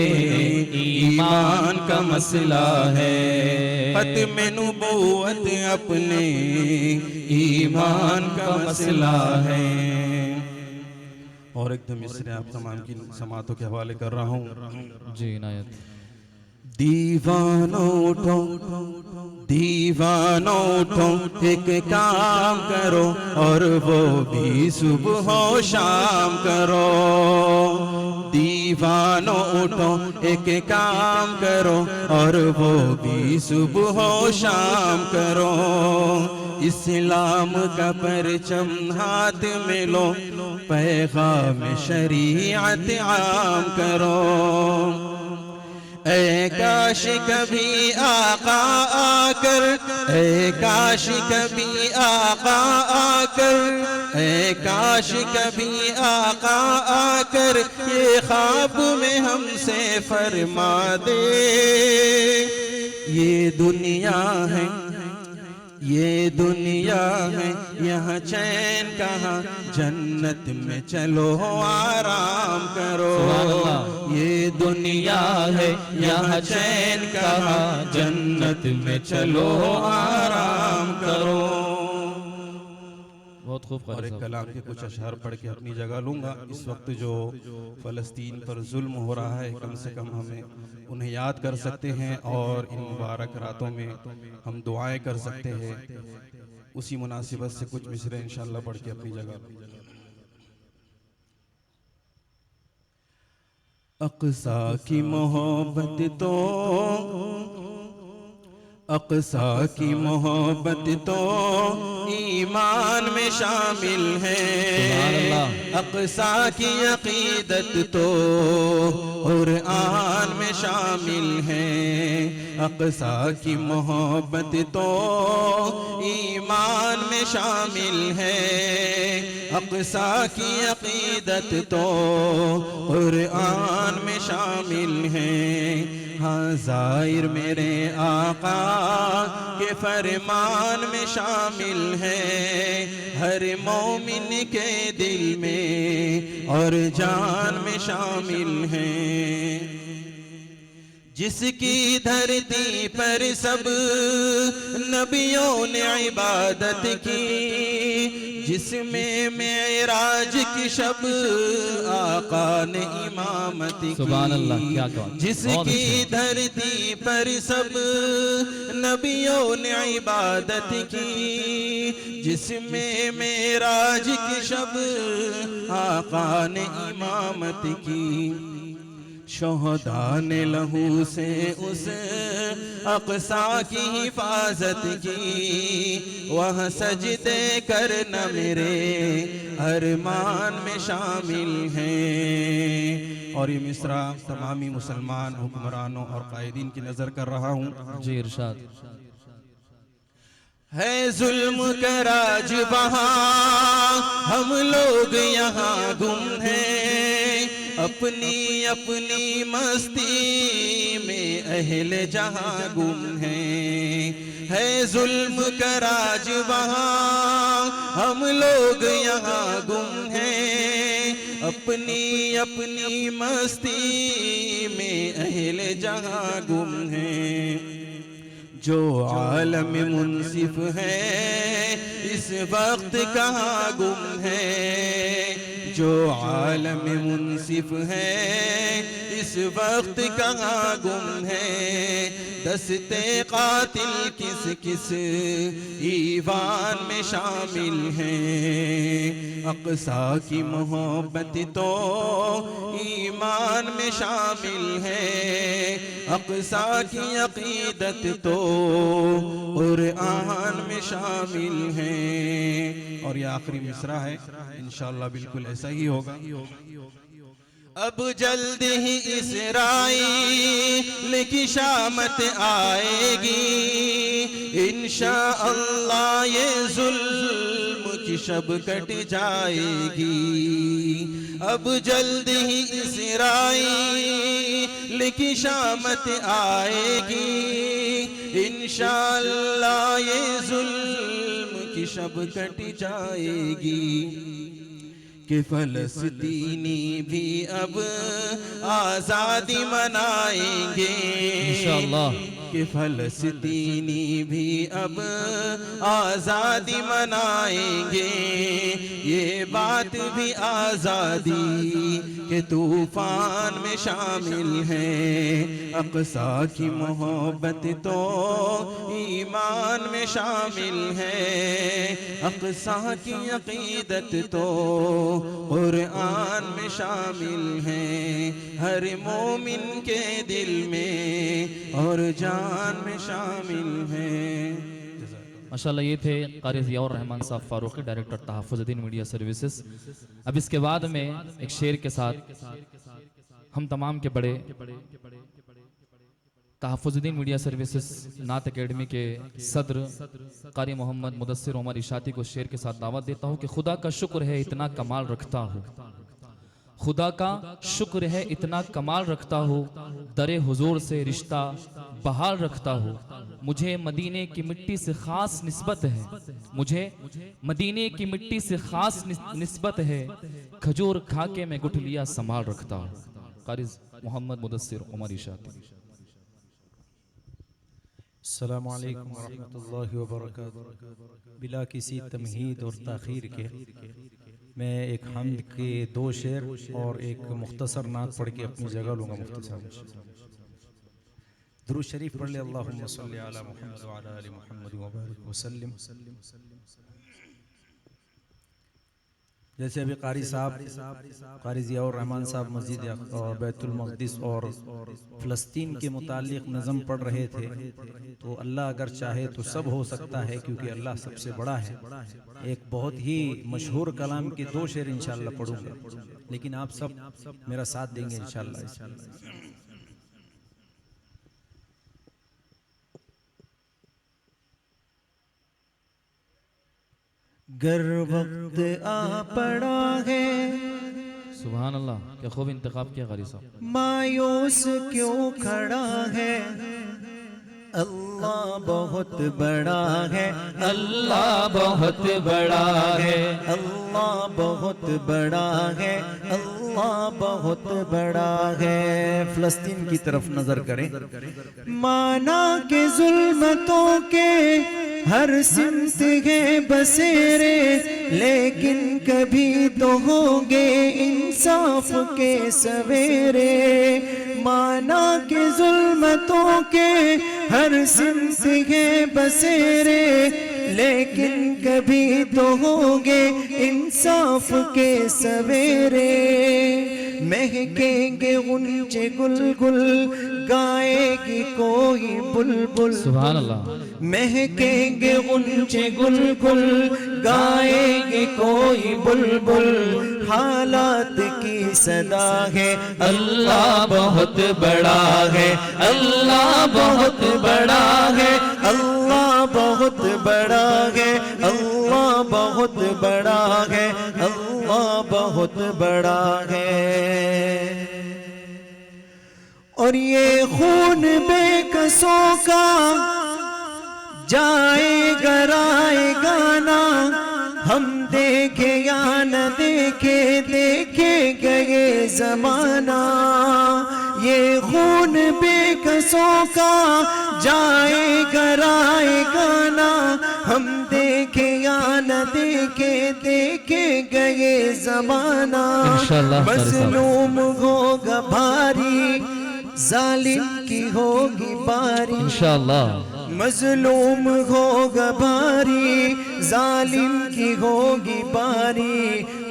ईमान का मसला है। खत्म नबूवत अपने ईमान का मसला है। और एकदम इसने आप तमाम की समातों के हवाले कर रहा हूँ। जी इनायत। दीवानों उठो, दीवानों उठो, एक काम करो और वो भी सुबह हो शाम करो। दीवानों उठो, एक काम करो और वो भी सुबह हो शाम करो। इस्लाम का परचम हाथ में लो, पैगाम शरीयत आम करो। ऐ काश कभी आका आकर, ऐ काश कभी आका आकर, ऐ काश कभी आका आकर ये ख्वाब में हमसे फरमा दे। ये दुनिया है, ये दुनिया है, यहाँ चैन कहाँ, जन्नत में चलो आराम करो। ये दुनिया है, यहाँ चैन कहाँ, जन्नत में चलो आराम करो। बहुत खूब। और एक कलाम के कुछ अशआर पढ़ के अपनी जगह लूँगा। इस वक्त जो फ़लस्तीन पर जुल्म हो रहा है, कम से कम हमें उन्हें याद कर सकते हैं और इन मुबारक रातों में हम दुआएं कर सकते हैं। उसी मुनासिबत से कुछ मिसरे इंशाअल्लाह पढ़ के अपनी जगह। अक़सा की मोहब्बत तो, अक़सा की मोहब्बत तो ईमान में शामिल है। अक़सा की अक़ीदत तो क़ुरआन में शामिल है। अक़सा की मोहब्बत तो ईमान में शामिल है। अक़सा की अक़ीदत तो क़ुरआन में शामिल है। हाँ ज़ाहिर मेरे आका के फरमान में शामिल है। हर मोमिन के दिल में और जान में शामिल है। जिसकी धरती पर सब नबियों ने इबादत की, जिसमें मेराज की शब आका ने इमामत की। सुभान अल्लाह, क्या कहा। जिसकी धरती पर सब नबियों ने इबादत की, जिसमें मेराज की शब आका ने इमामत की। शोहदा ने लहू से उस अक़सा की हिफाजत की। वह सजदे करना मेरे अरमान में शामिल हैं। और ये मिसरा तमामी मुसलमान हुक्मरानों और कायदीन की नज़र कर रहा हूँ। जी इरशाद। है जुल्म का राज वहाँ, हम लोग यहाँ गुम हैं। अपनी अपनी मस्ती में अहले जहाँ गुम हैं। है जुल्म का राज वहाँ, हम लोग यहाँ गुम हैं। अपनी अपनी मस्ती में अहले जहाँ गुम हैं। जो आलम मुनसिफ है इस वक्त कहाँ गुम है, जो आलम मुनसिफ है इस वक्त कहाँ गुम है, दस्ते कातिल किस किस ईवान में शामिल है, अक़सा की मोहब्बत तो ईमान में शामिल है, अक़सा की अक़ीदत तो क़ुरआन में शामिल है। और ये आखिरी मिसरा है, इंशाअल्लाह बिल्कुल ऐसा ही होगा। अब जल्द ही इसराइल की शामत आएगी, इंशाअल्लाह ये जुल्म की शब कट जाएगी। अब जल्द ही इसराइल की शामत आएगी, इंशाअल्लाह ये जुल्म की शब कट जाएगी। कि फ़लस्तीनी भी अब आज़ादी मनाएंगे इंशाअल्लाह, कि फ़लस्तीनी भी अब आज़ादी मनाएंगे, ये बात भी आज़ादी के तूफ़ान में शामिल है, अक़सा की मोहब्बत तो ईमान में शामिल है, अक़सा की अक़ीदत तो क़ुरआन में शामिल है, हर मोमिन के दिल में और जान में शामिल है। माशाल्लाह ये थे क़ारी ज़ियाउर रहमान साहब फ़ारूक़ी, डायरेक्टर तहफ़्फ़ुज़ुद्दीन मीडिया सर्विसेज। अब इसके बाद में एक शेर के साथ हम तमाम के बड़े तहफ़्फ़ुज़ुद्दीन मीडिया सर्विसेज नात एकेडमी के सदर क़ारी मोहम्मद मुदस्सिर उमर इशाती को शेर के साथ दावत देता हूँ कि खुदा का शुक्र है इतना कमाल रखता हूँ, खुदा का शुक्र है इतना कमाल रखता हूँ, दरे हुजूर से रिश्ता बहाल रखता हूँ, मुझे मदीने की मिट्टी से ख़ास निस्बत है, मुझे मदीने की मिट्टी से ख़ास निस्बत है, खजूर खा के मैं गुठलिया संभाल रखता हूँ। क़ारी मोहम्मद मुदस्सिर उमर इशाती। अस्सलामु अलैकुम वरहमतुल्लाहि वबरकातुहू। बिला किसी तमहीद और ताख़ीर के मैं एक हम्द के 2 शेर और एक मुख्तसर नात पढ़ के अपनी जगह लूँगा। मुख्तसर दुरूद शरीफ पढ़ ले, अल्लाहुम्मा सल्लि अला मुहम्मद व अला आलि मुहम्मद व बारिक वसल्लिम। जैसे अभी क़ारी साहब क़ारी ज़ियाउर रहमान साहब मस्जिद और बैतुल मक़दिस और फ़लस्तीन के मुतालिक नज़म पढ़ रहे थे, तो अल्लाह अगर चाहे तो सब हो सकता है, क्योंकि अल्लाह सबसे बड़ा है। एक बहुत ही मशहूर कलाम के 2 शेर इंशाअल्लाह पढ़ूंगा, लेकिन आप सब मेरा साथ देंगे इंशाअल्लाह। गर वक्त आ पड़ा है, सुभान अल्लाह, क्या खूब इंतखाब किया क़ारी साहब। मायूस क्यों खड़ा है, अल्लाह बहुत बड़ा है, अल्लाह बहुत बड़ा है, अल्लाह बहुत बड़ा है, अल्लाह बहुत बड़ा है। फ़लस्तीन की तरफ नजर करें। माना के जुल्मतों के हर सिमत है बसेरे, लेकिन कभी तो होंगे इंसाफ के सवेरे। माना के जुल्मतों के हर सिमत है बसेरे, लेकिन कभी तो होंगे इंसाफ के सवेरे। महकेंगे गुंजे गुलगुल, गाएगी कोई बुलबुल। सुभान अल्लाह। महकेंगे गुंजे गुलगुल, गाएगी कोई बुलबुल। हालात की सदा है, अल्लाह बहुत बड़ा है, अल्लाह बहुत बड़ा है, अल्लाह बहुत बड़ा है, अल्लाह बहुत बड़ा है, अल्लाह बहुत बड़ा है। और ये खून बेकसों का जाएगा राएगा ना, हम देखे या न देखे, देखे गए जमाना। ये खून बेकसों बेबसों का जाएगा राएगा ना, हम देखे या न देखे देखे गए जमाना। इंशाअल्लाह मजलूम होगा भारी, जालिम की होगी बारी। इंशाअल्लाह मजलूम होगा भारी, जालिम की होगी बारी।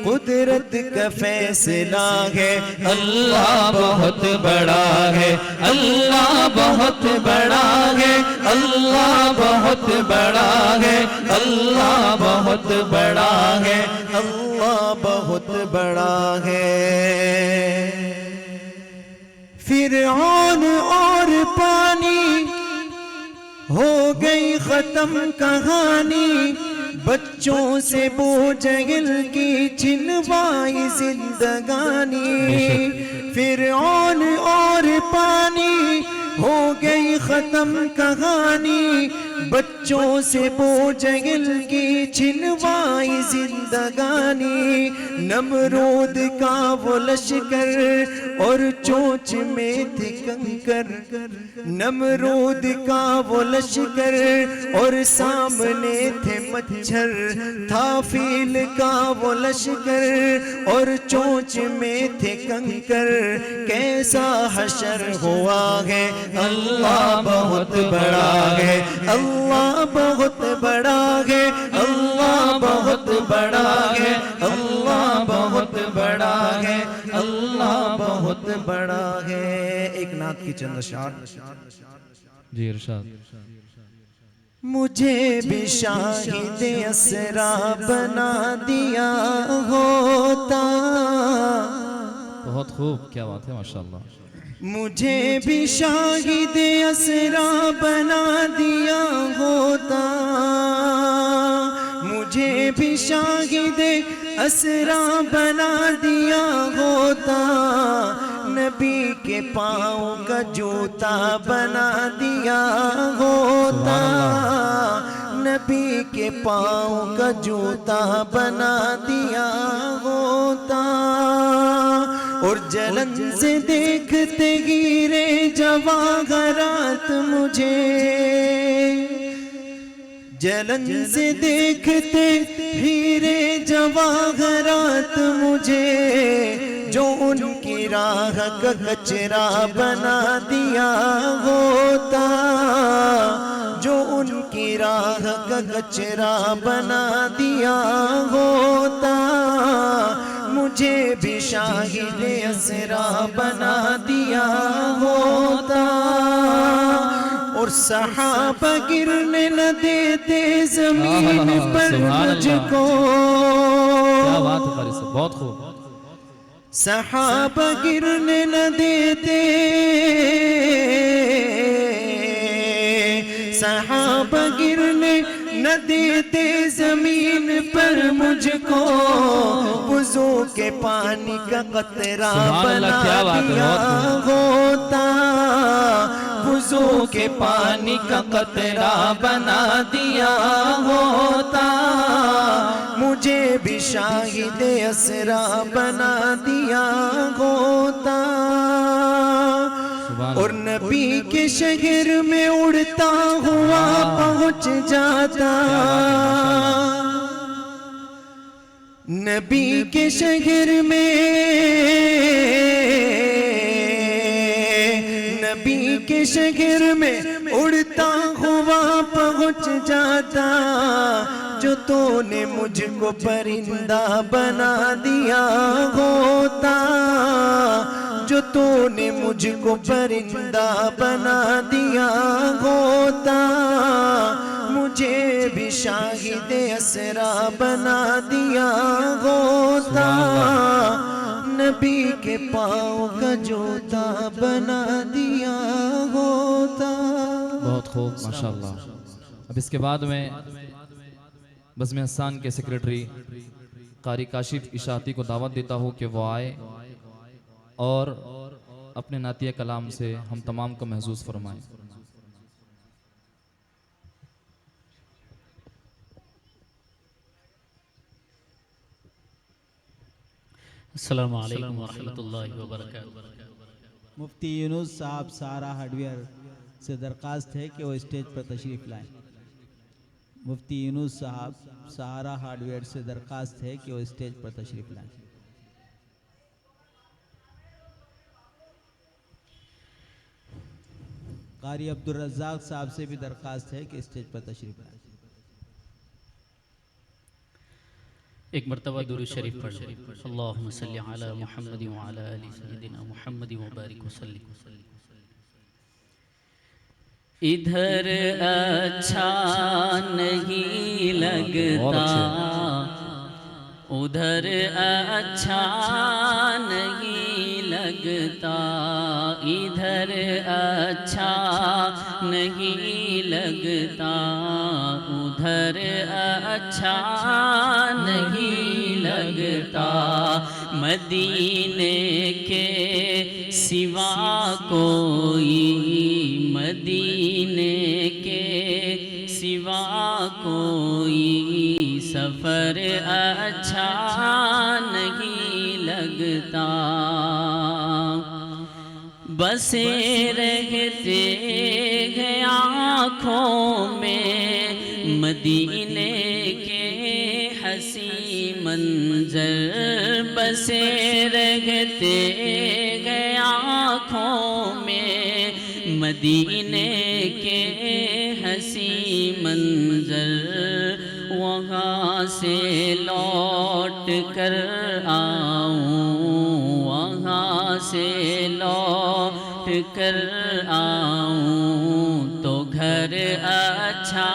कुदरत का फैसला है, अल्लाह बहुत बड़ा है, अल्लाह बहुत बड़ा है, अल्लाह बहुत बड़ा है, अल्लाह बहुत बड़ा है, अल्लाह बहुत बड़ा है। फिरऔन और पानी हो गई खत्म कहानी, बच्चों से बोझिल की छिनवाई जिंदगानी। फिरऔन और पानी हो गई खत्म कहानी, बच्चों से बोझिल की छिनवाई जिंदगानी। नमरूद का वो लश्कर और चोंच में थे कंकर, नमरूद का वो लश्कर और सामने थे मच्छर। था फील का वो लश्कर और चोंच में थे कंकर। कैसा हशर हुआ है, अल्लाह बहुत बड़ा है, अल्लाह बहुत बड़ा है, अल्लाह बहुत बड़ा है, अल्लाह बहुत बड़ा है, अल्लाह बहुत बड़ा है। एक नात की चंद अशआर। जी इरशाद। मुझे भी शाहिद असरा बना दिया होता, बहुत खूब, क्या बात है, माशाअल्लाह। मुझे भी शाहिद असरा बना दिया होता, मुझे भी शाहिद असरा बना दिया होता। नबी के पाँव का जूता बना दिया होता, नबी के पाँव का जूता बना दिया होता। और जलन से देखते हीरे जवाहरात मुझे, जलन से देखते हीरे जवाहरात मुझे। जो उनकी राह का कचरा बना दिया होता, जो उनकी राह का कचरा बना दिया होता। मुझे भी शाहिद असरा बना दिया होता। और सहाबा गिरने न देते जमीन पर मुझको, क्या बात है कारी साहब, बहुत खूब। सहाबा गिरने न देते, सहाबा गिरने न देते जमीन पर मुझको। वुज़ू के पानी का कतरा बना दिया होता, वुज़ू के पानी का कतरा बना दिया होता। मुझे भी शाहिद असरा बना दिया होता। और नबी के शहर में उड़ता हुआ पहुंच जाता, नबी के शहर में, नबी के शहर में उड़ता हुआ पहुंच जाता। जो तूने मुझको परिंदा बना दिया होता, जो तूने मुझको परिंदा बना दिया होता। मुझे भी शाहिद असरा बना दिया होता, नबी के पाँव का जूता बना दिया होता। बहुत खूब, माशाअल्लाह। अब इसके बाद में बज़्म हसन के सेक्रेटरी कारी काशिफ इशाती को दावत देता हूँ कि वो आए और अपने नातिया कलाम से हम तमाम को महसूस फरमाएं। अस्सलामु अलैकुम व रहमतुल्लाहि व बरकातुहू। मुफ्ती यूनुस साहब सहारा हार्डवेयर से दरख्वास्त है कि वो स्टेज पर तशरीफ़ लाएं। मुफ्ती यूनुस साहब सहारा हार्डवेयर से दरख्वास्त है कि वो स्टेज पर तशरीफ़ लाएं। कारी अब्दुल रज़्ज़ाक़ साहब से भी दरख्वास्त है कि स्टेज पर तशरीफ़ लाएं। एक मरतबा दुरूद शरीफ पढ़ अल्लाहुम्मा सल्ली अला मुहम्मद व अला आलि सय्यिदिना मुहम्मद व बारिक वसल्लिम। इधर अच्छा नहीं लगता, उधर अच्छा नहीं लगता, इधर अच्छा नहीं लगता, उधर अच्छा नहीं लगता, मदीने के सिवा कोई, मदीने के सिवा कोई सफ़र अच्छा नहीं लगता। बसे रहते हैं आँखों में मदीने के हसी मंजर, बसे रहते हैं आँखों में मदीने के हसी मंजर, वहाँ से लौट कर आऊँ, वहाँ से लौट कर आऊँ तो घर अच्छा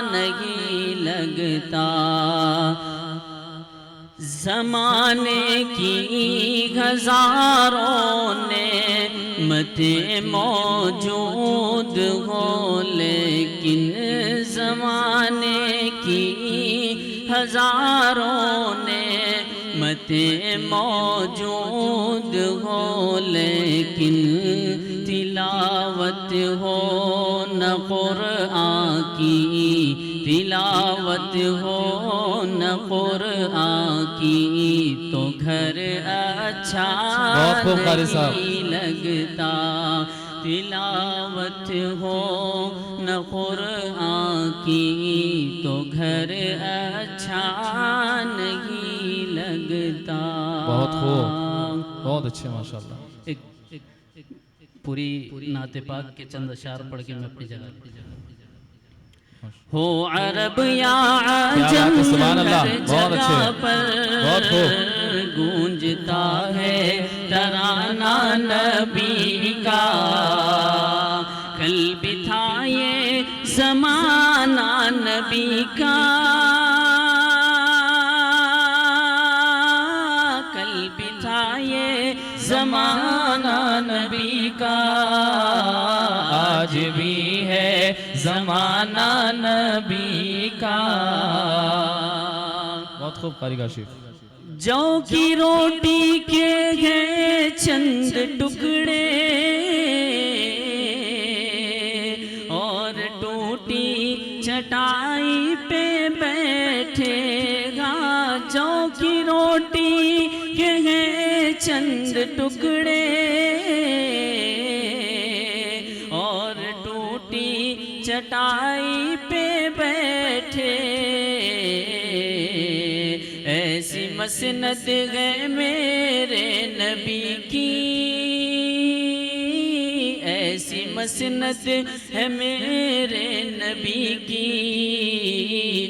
नहीं लगता। ज़माने की हज़ारों ने मते मौजूद हो, लेकिन ज़माने की हज़ारों ने मते मौजूद हो, लेकिन तिलावत हो न कुरआन की, तिलावत हो न कुरआन की तो घर अच्छा नहीं लगता। तिलावत हो न कुरआन की तो घर अच्छा नहीं लगता। बहुत खूब, बहुत अच्छे माशाल्लाह। एक पूरी नाते पाक के चंद अशार पढ़ के मैं अपनी जगह हो अरब या अजम हर जगह पर गूंजता है तराना नबी का, कल भी था ये ज़माना नबी का, कल भी था ये ज़माना नबी का, आज भी है ज़माना नबी का। बहुत खूब कारी काशिफ। जौ की रोटी के गए चंद टुकड़े और टूटी चटाई पे बैठेगा, जौ की रोटी के गए चंद टुकड़े और टूटी चटाई पे बैठे, ऐसी मसनद है मेरे नबी की, ऐसी मसनद है मेरे नबी की,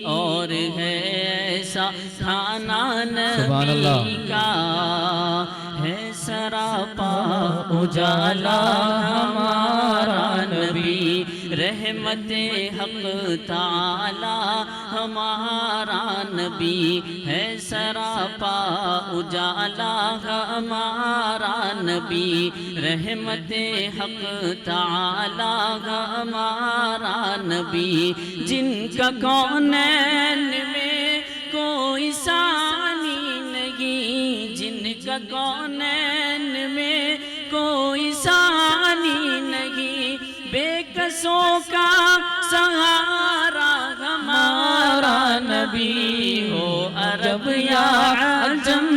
और है ऐसा खाना नबी का, है सरापा उजाला हमारा नबी, रहमते हक ताला हमारा नबी, है सरापा उजाला हमारा नबी, रहमते हक ताला हमारा नबी, जिनका कौनैन में कोई सानी नहीं, जिनका कौनैन में कोई सानी नहीं, बेकसों का सहारा हमारा नबी, हो अरब या अजम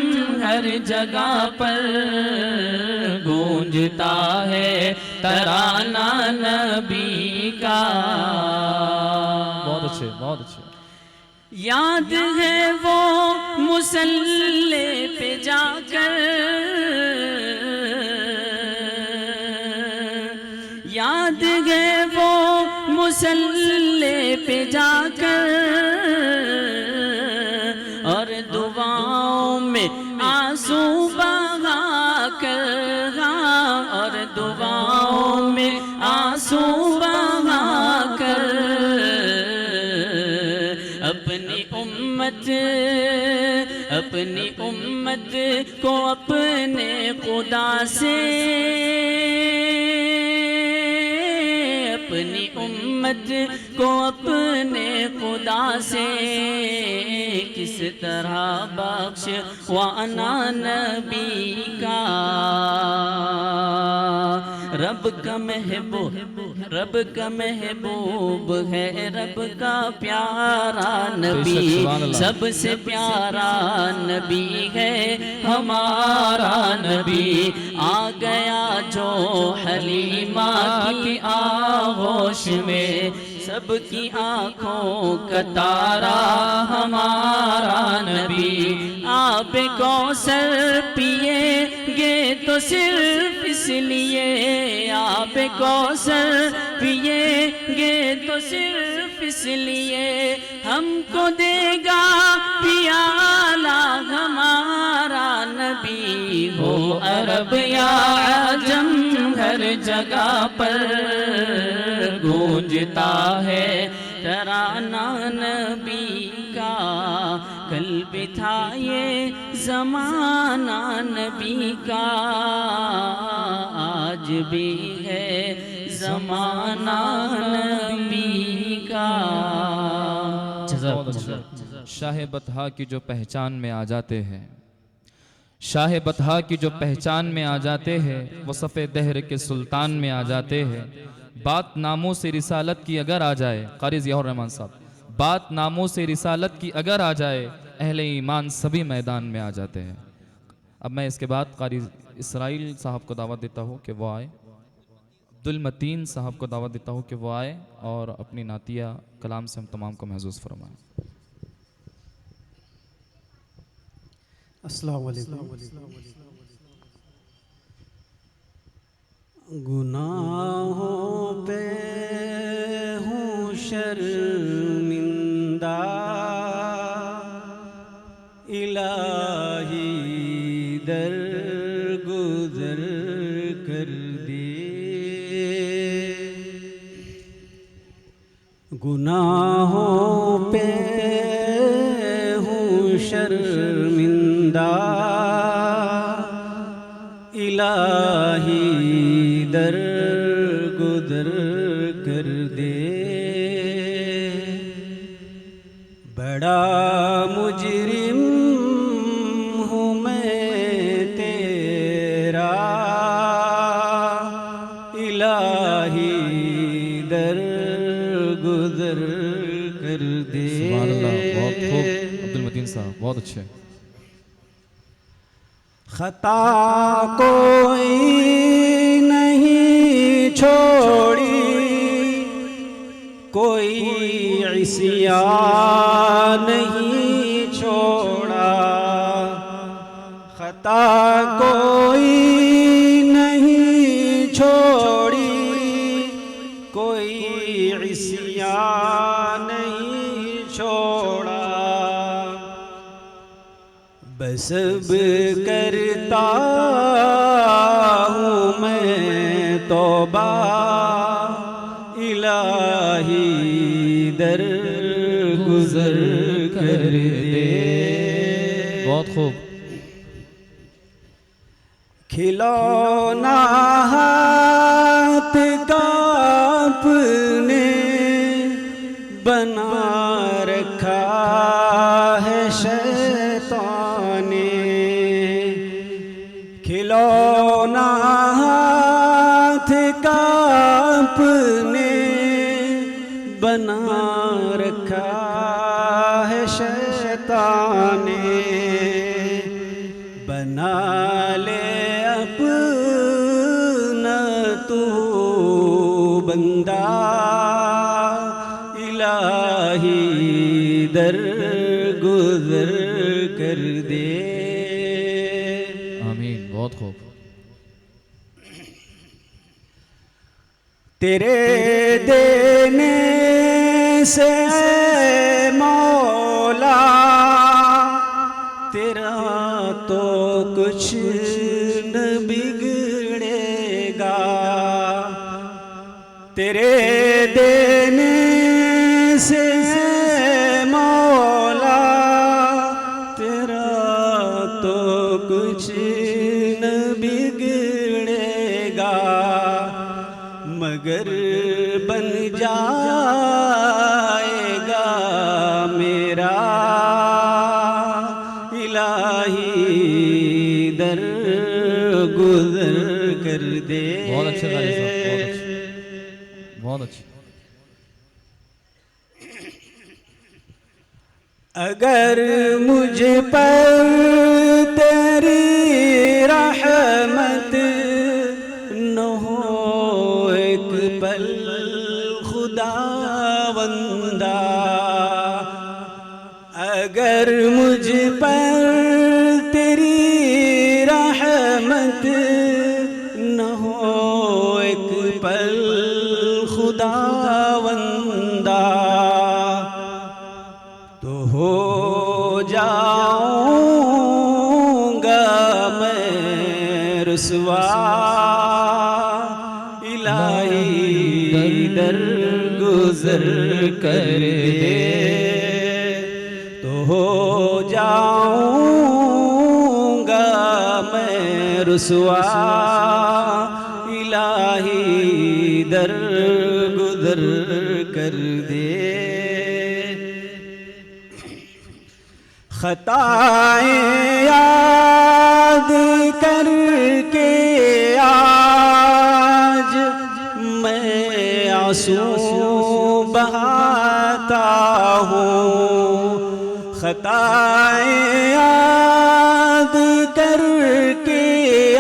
हर जगह पर गूंज गूंजता है तराना नबी का। बहुत अच्छे, बहुत अच्छे। याद है वो मुसल्ले पे जाकर, याद है वो मुसल्ले पे जाकर, और दुआओं में आंसू बहाकर, हाँ, और दुआओं में आंसू बहाकर अपनी उम्मत को अपने खुदा से, अपनी उम्मत को अपने खुदा से किस तरह बख्श वाना नबी का। रब का महबूब है, रब का प्यारा नबी, सबसे प्यारा नबी है हमारा नबी। आ गया जो हलीमा की आगोश में, सबकी आँखों का तारा हमारा नबी। आप कौसर पिएंगे तो सिर्फ इसलिए, आप कौसर पिएंगे तो सिर्फ इसलिए, हमको देगा पियाला हमारा नबी। हो अरब या आजम हर जगह पर गूंजता है तराना नबी का। कल भी था ये ज़माना नबी का, आज भी है ज़माना नबी का। शाह बतहा की जो पहचान में आ जाते हैं, शाह बतहा की जो पहचान में आ जाते हैं, वो सफ़े दहर के सुल्तान में आ जाते हैं। बात नामों से रिसालत की अगर आ जाए, कारी ज़ियाउर रहमान साहब, बात नामों से रिसालत की अगर आ जाए, अहले ईमान सभी मैदान में आ जाते हैं। अब मैं इसके बाद कारी इसराइल साहब को दावत देता हूँ कि वो आए, अब्दुल मतीन साहब को दावत देता हूँ कि वो आए और अपनी नातिया कलाम से हम तमाम को महसूस फरमाएं। अस्सलाम वालेकुम। गुनाहों पे हूँ शर्मिंदा, इलाही दर गुजर कर दे। गुनाहों पे हूँ शर्मिंदा, इलाही दर गुजर कर दे। बड़ा मुजरिम हूँ मैं तेरा, इलाही दर गुजर कर दे। सुभान अल्लाह, बहुत खूब अब्दुल मतीन साहब, बहुत अच्छे। खता कोई नहीं छोड़ी, कोई इस्यान नहीं छोड़ा। खता कोई नहीं छोड़ी, कोई इस्यान नहीं छोड़ा। बस अब करता हूँ मैं तौबा, इलाही दर गुजर कर दे। बहुत खूब। खिलौना हाथ का अपने बना रखा है शैतान ने। खिलौना हाथ का अपने बना रखा है शैतान ने। बना ले अपने तू बंदा इलाही दर गुजर कर दे। आमीन, बहुत खूब। तेरे देने से मौला तेरा तो कुछ न बिगड़ेगा, तेरे देने से मौला तेरा तो कुछ न बिगड़ेगा, मगर बन जाएगा मेरा इलाही दर गुजर कर दे। बहुत अच्छे कारी साहब, बहुत अच्छे, बहुत अच्छे। अगर मुझ पर तेरी रहमत न हो एक पल खुदावंदा, अगर मुझ पर तेरी रहमत न हो एक पल खुदावंदा, तो हो जाऊंगा मैं रुसवा इलाही दर गुजर कर दे, तो हो जाऊंगा मैं रुसवा इलाही दर गुजर कर दे। खताएं याद करके आज मैं आंसू बहाता हूँ, खताएं याद करके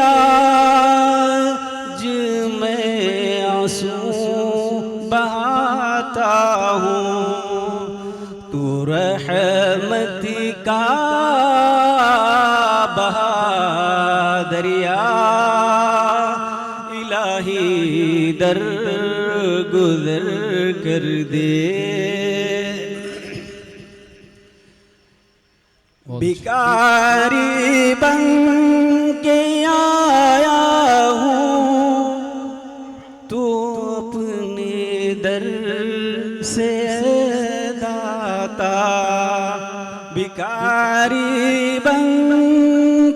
आज मैं आंसू बहाता हूँ, तू रहमत का बहा दरिया इलाही दर गुजर कर दे। भिखारी बन के आया हूँ, तू अपने दर से दाता, भिखारी बन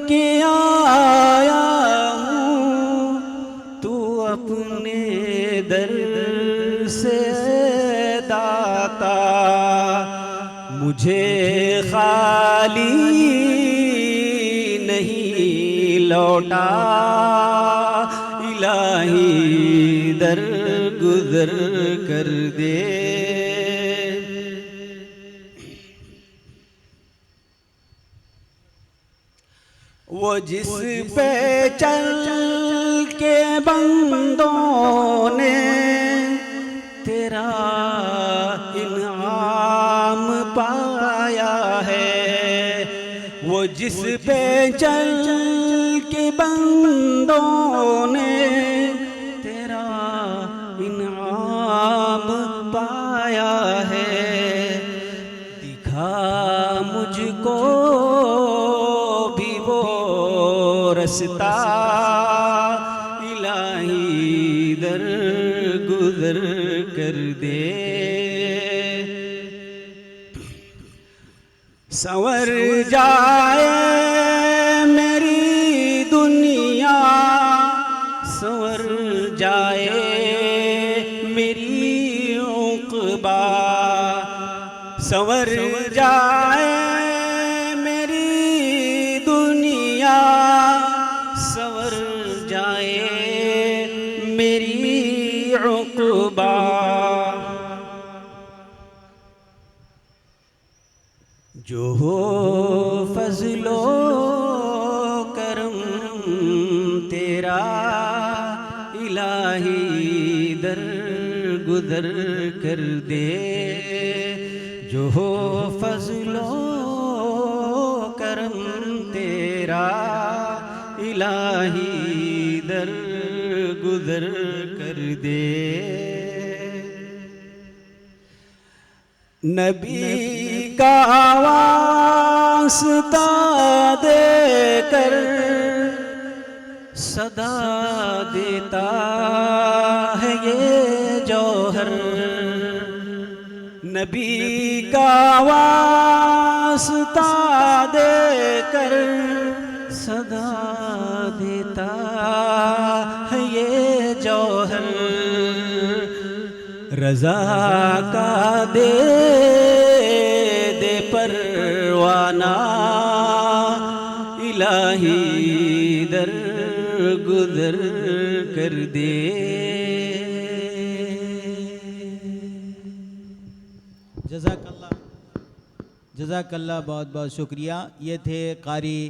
के आया हूँ, तू अपने दर से दाता, मुझे खाली नहीं लौटा इलाही दर गुजर कर दे। वो जिस पे चल के बंदों ने तेरा इनाम पाया है, वो जिस पे चल के बंदों ने तेरा इनाम पाया है, दिखा मुझको भी वो रास्ता इलाही दर गुजर कर दे। संवर जाए मेरी दुनिया, संवर जाए मेरी उक़बा, संवर जाए मेरी दुनिया, संवर जाए मेरी उक़बा, जो हो फजलो करम तेरा इलाही दर गुदर कर दे, जो हो फजलो करम तेरा इलाही दर गुदर कर दे। नबी का वास्ता देकर सदा देता है ये जौहर, नबी का वास्ता देकर सदा देता है ये जौहर, रज़ा का दे परवाना इलाही दर गुदर कर दे। जज़ाकल्लाह, बहुत बहुत शुक्रिया। ये थे कारी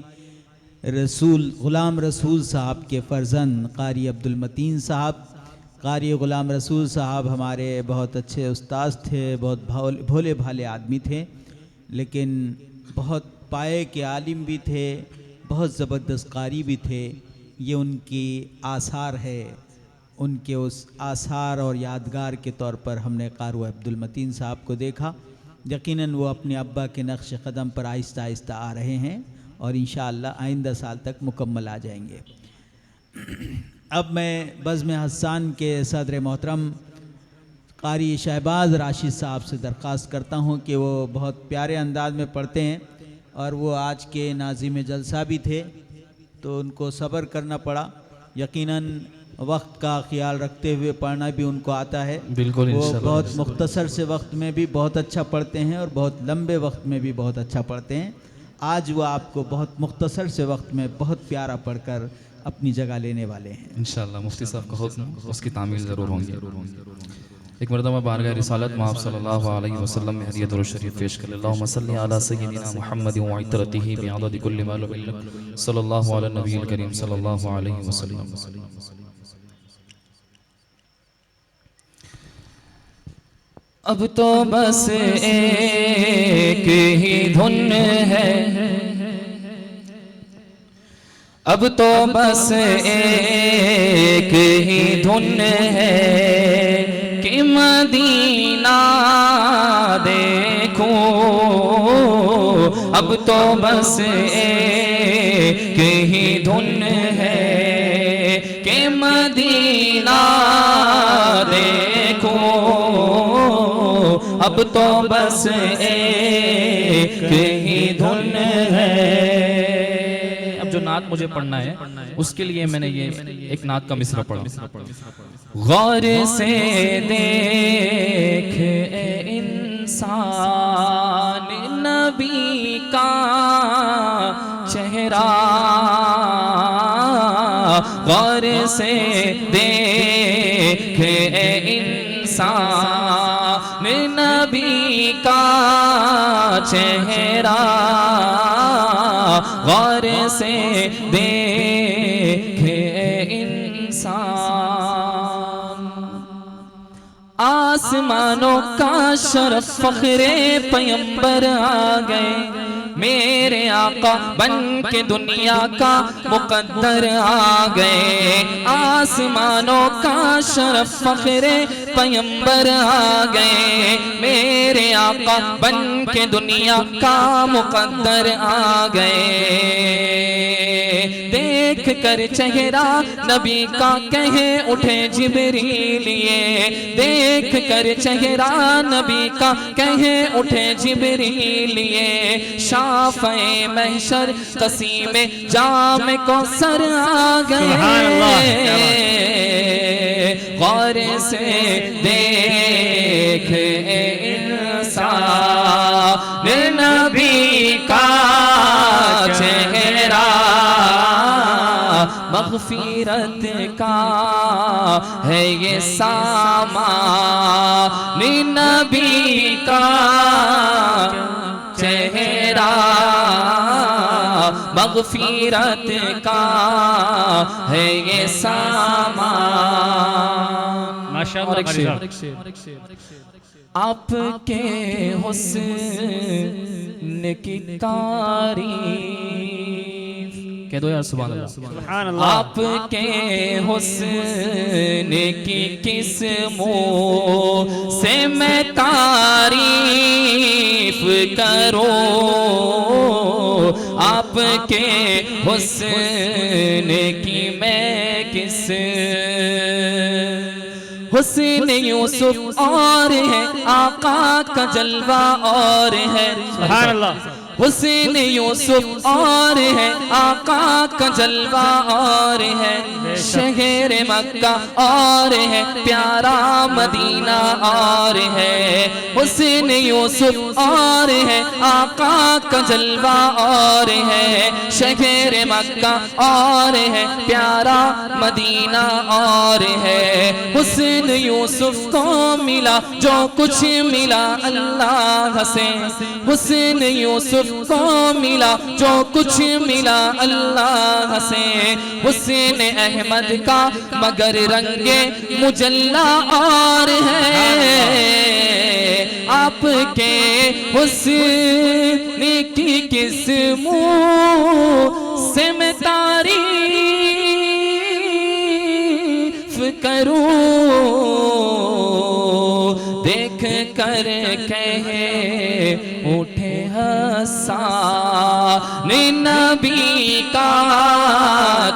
रसूल ग़ुलाम रसूल साहब के फ़र्जंद कारी अब्दुल मतीन साहब। कारी ग़ुलाम रसूल साहब हमारे बहुत अच्छे उस्ताद थे, बहुत भोले भाले आदमी थे, लेकिन बहुत पाए के आलिम भी थे, बहुत ज़बरदस्त कारी भी थे। ये उनकी आसार है, उनके उस आसार और यादगार के तौर पर हमने कारी अब्दुल मतीन साहब को देखा। यकीनन वो अपने अब्बा के नक्श क़दम पर आहिस्ता आहिस्ता आ रहे हैं और इंशाअल्लाह आइंदा साल तक मुकम्मल आ जाएंगे। अब मैं बज़्म हस्सान के सदर मोहतरम कारी शहबाज राशिद साहब से दरख्वास्त करता हूँ कि वो बहुत प्यारे अंदाज में पढ़ते हैं और वो आज के नाज़िम जलसा भी थे, तो उनको सब्र करना पड़ा। यकीनन वक्त का ख्याल रखते हुए पढ़ना भी उनको आता है। बिल्कुल, वो बहुत मुख्तसर से वक्त में भी बहुत अच्छा पढ़ते हैं और बहुत लंबे वक्त में भी बहुत अच्छा पढ़ते हैं। आज वो आपको बहुत मुख्तसर से वक्त में बहुत प्यारा पढ़कर अपनी जगह लेने वाले हैं इंशाअल्लाह। मुफ्ती साहब का हुक्म, उसकी तामील ज़रूर होंगे। एक मरतबा बारगाह रिसालत में आप सल्लल्लाहु अलैहि वसल्लम में हदियत और शरीफ पेश कर अल्लाहुम्मा सल्लि अला सय्यिदिना मुहम्मद व इतरतिही बिअदद कुल्लि मा लम सल्लल्लाहु अला नबील करीम सल्लल्लाहु अलैहि वसल्लम। अब तो बस एक ही धुन है, अब तो बस एक ही धुन है कि मदीना देखो। अब तो बस एक ही धुन है कि मदीना देखो। अब तो बस एक ही धुन है। अब जो नात मुझे पढ़ना है उसके लिए मैंने ये एक नात का मिसरा पढ़ा। गौर से देख इंसान नबी का चेहरा, गौर से देख इंसान नबी का चेहरा, गौर से देखे इंसान। आसमानों का शरफ फखरे पैगंबर आ गए, मेरे आका बन के दुनिया का मुकद्दर आ गए। आसमानों का शरफ फखरे पैगंबर आ गए, मेरे आका बन के दुनिया का मुकद्दर आ गए। देख कर चेहरा नबी का कहे उठे जिब्रील, देख कर चेहरा नबी का कहे उठे जिब्रील। शाफ़े महशर कसीम जाम कौसर आ गए, गौर से देख इंसान नबी का चेहरा, मग़फ़िरत का है ये सामान नबी का चेहरा, मग़फ़िरत का है ये सामान माशाअल्लाह और एक कारी शेर। साहब। आपके हुस्न की तारीफ, कह दो यार सुभान अल्लाह। सुभान अल्लाह। आपके हुस्न की किस्मों से मैं तारीफ करूं, आपके हुस्न की मैं किस हुस्न यूसुफ और है, आका का जलवा और है। सुभान अल्लाह। हुस्न यूसुफ और है, आका का जलवा और है। शहर मक्का और है, प्यारा मदीना और है। हुस्न यूसुफ और है, आका का जलवा और है। शहर मक्का और है, प्यारा मदीना और है। हुस्न यूसुफ को मिला जो कुछ मिला अल्लाह से, हुस्न यूसुफ को मिला जो कुछ मिला अल्लाह से। हुस्न अहमद का मगर रंगे मुजल्ला और है, आपके हुस्न की किस मुंह से मैं तारीफ करूं, देख कर कहे उठे हसान नबी का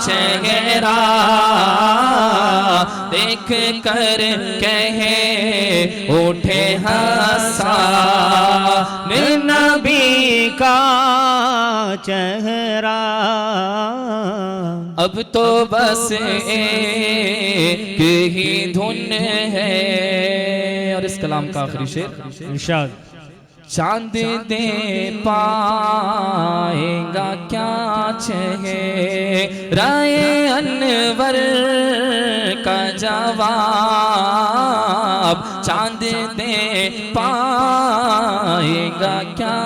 चेहरा, देख कर कहे उठे हसान नबी का चेहरा। अब तो बस एक ही धुन है। और इस कलाम का आखिरी शेर इरशाद। चांद दे पाएगा क्या चेहराए अनवर का जवाब, चांद दे पाएगा क्या।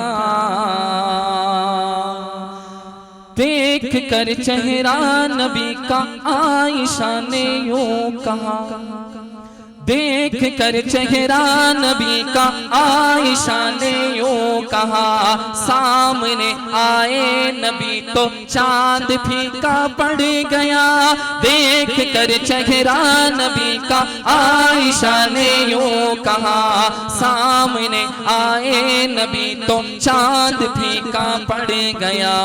देख कर चेहरा नबी का आयशा ने यूं कहा, देख कर चेहरा नबी का आयशा ने यूं कहा। सामने आए नबी तो चांद फीका पड़ गया, देख कर चेहरा नबी का आयशा ने यूं कहा। सामने आए नबी तो चांद फीका पड़ गया।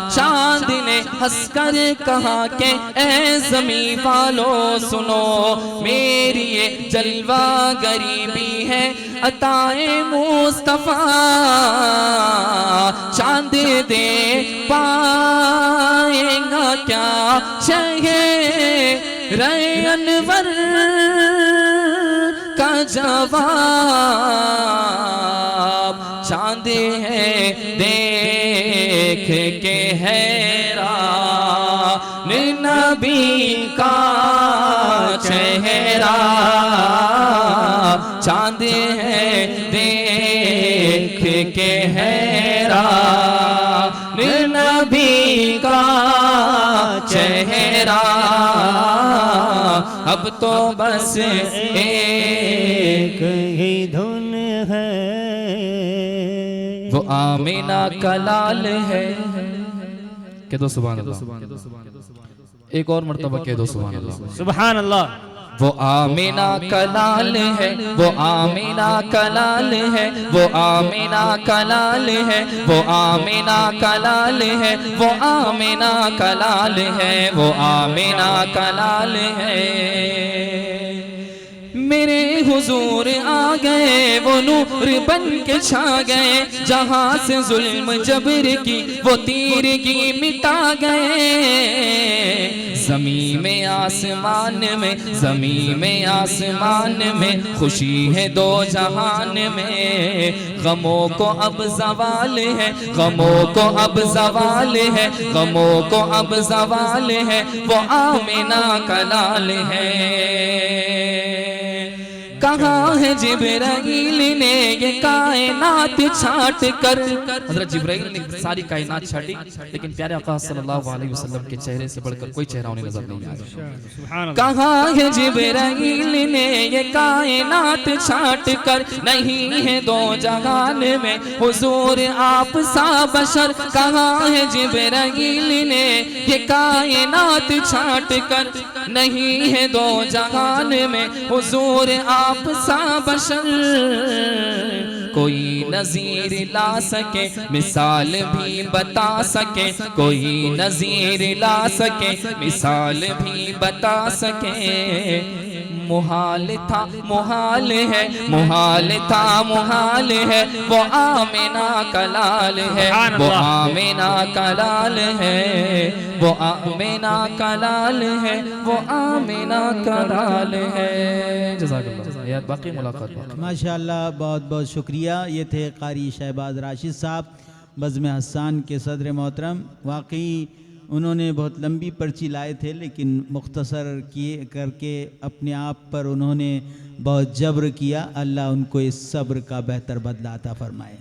चांद ने हंसकर कहा कि ऐ ज़मीं वालों सुनो, मेरी ये जलवा गरीबी है अताए मुस्तफा। चांद दे पाएगा क्या चेहरा अनवर का जवाब, चांद है देख के हैरान नबी का चेहरा। चांद है देख के हैरान नबी का चेहरा। अब तो बस एक ही धुन है, वो आमीना का लाल है। कह दो सुभान अल्लाह। एक और मर्तबा कह दो सुभान अल्लाह। सुभान अल्लाह। वो आमीना का लाल है, वो आमीना का लाल है, वो आमीना का लाल है, वो आमीना का लाल है, वो आमीना का लाल है, वो आमीना का लाल है। मेरे हुजूर आ गए, वो नूर बन के छा गए। जहां से जुल्म जबर की वो तीरगी मिटा गए। ज़मीं में आसमान में, ज़मीं में आसमान में खुशी है दो जहान में। गमों को अब ज़वाल है, गमों को अब ज़वाल है, गमों को अब ज़वाल है। वो आमीना का लाल है। कहा है जिब्राइल ने ये कायनात छाट कर, हज़रत जिब्राइल ने सारी कायनात छाटी, लेकिन प्यारे आका सल्लल्लाहु अलैहि वसल्लम के चेहरे से बढ़कर कोई चेहरा उन्हें नजर नहीं आया। कहा है जिब्राइल ने ये कायनात छाट कर, नहीं है दो जहान में हुजूर आप सा बशर। कहा है जिब्राइल ने ये कायनात छाट कर, नहीं है दो जहान में हुजूर आप सा बशर। कोई नज़ीर ला सके मिसाल भी बता सके, कोई नज़ीर ला सके मिसाल भी बता सके। मुहाल था मुहाल है, मुहाल था मुहाल है, वो आमिना का लाल है, वो आमिना का लाल है, वो आमिना का लाल है, वो आमिना का लाल है। जज़ाकल्लाह। याद बाकी मुलाकात बाकी। माशाअल्लाह, बहुत बहुत शुक्रिया। ये थे कारी शहबाज राशिद साहब, बज़्म हस्सान के सदर मोहतरम। वाकई उन्होंने बहुत लंबी पर्ची लाए थे, लेकिन मुख्तसर किए करके अपने आप पर उन्होंने बहुत जब्र किया। अल्लाह उनको इस सब्र का बेहतर बदला अता फरमाए।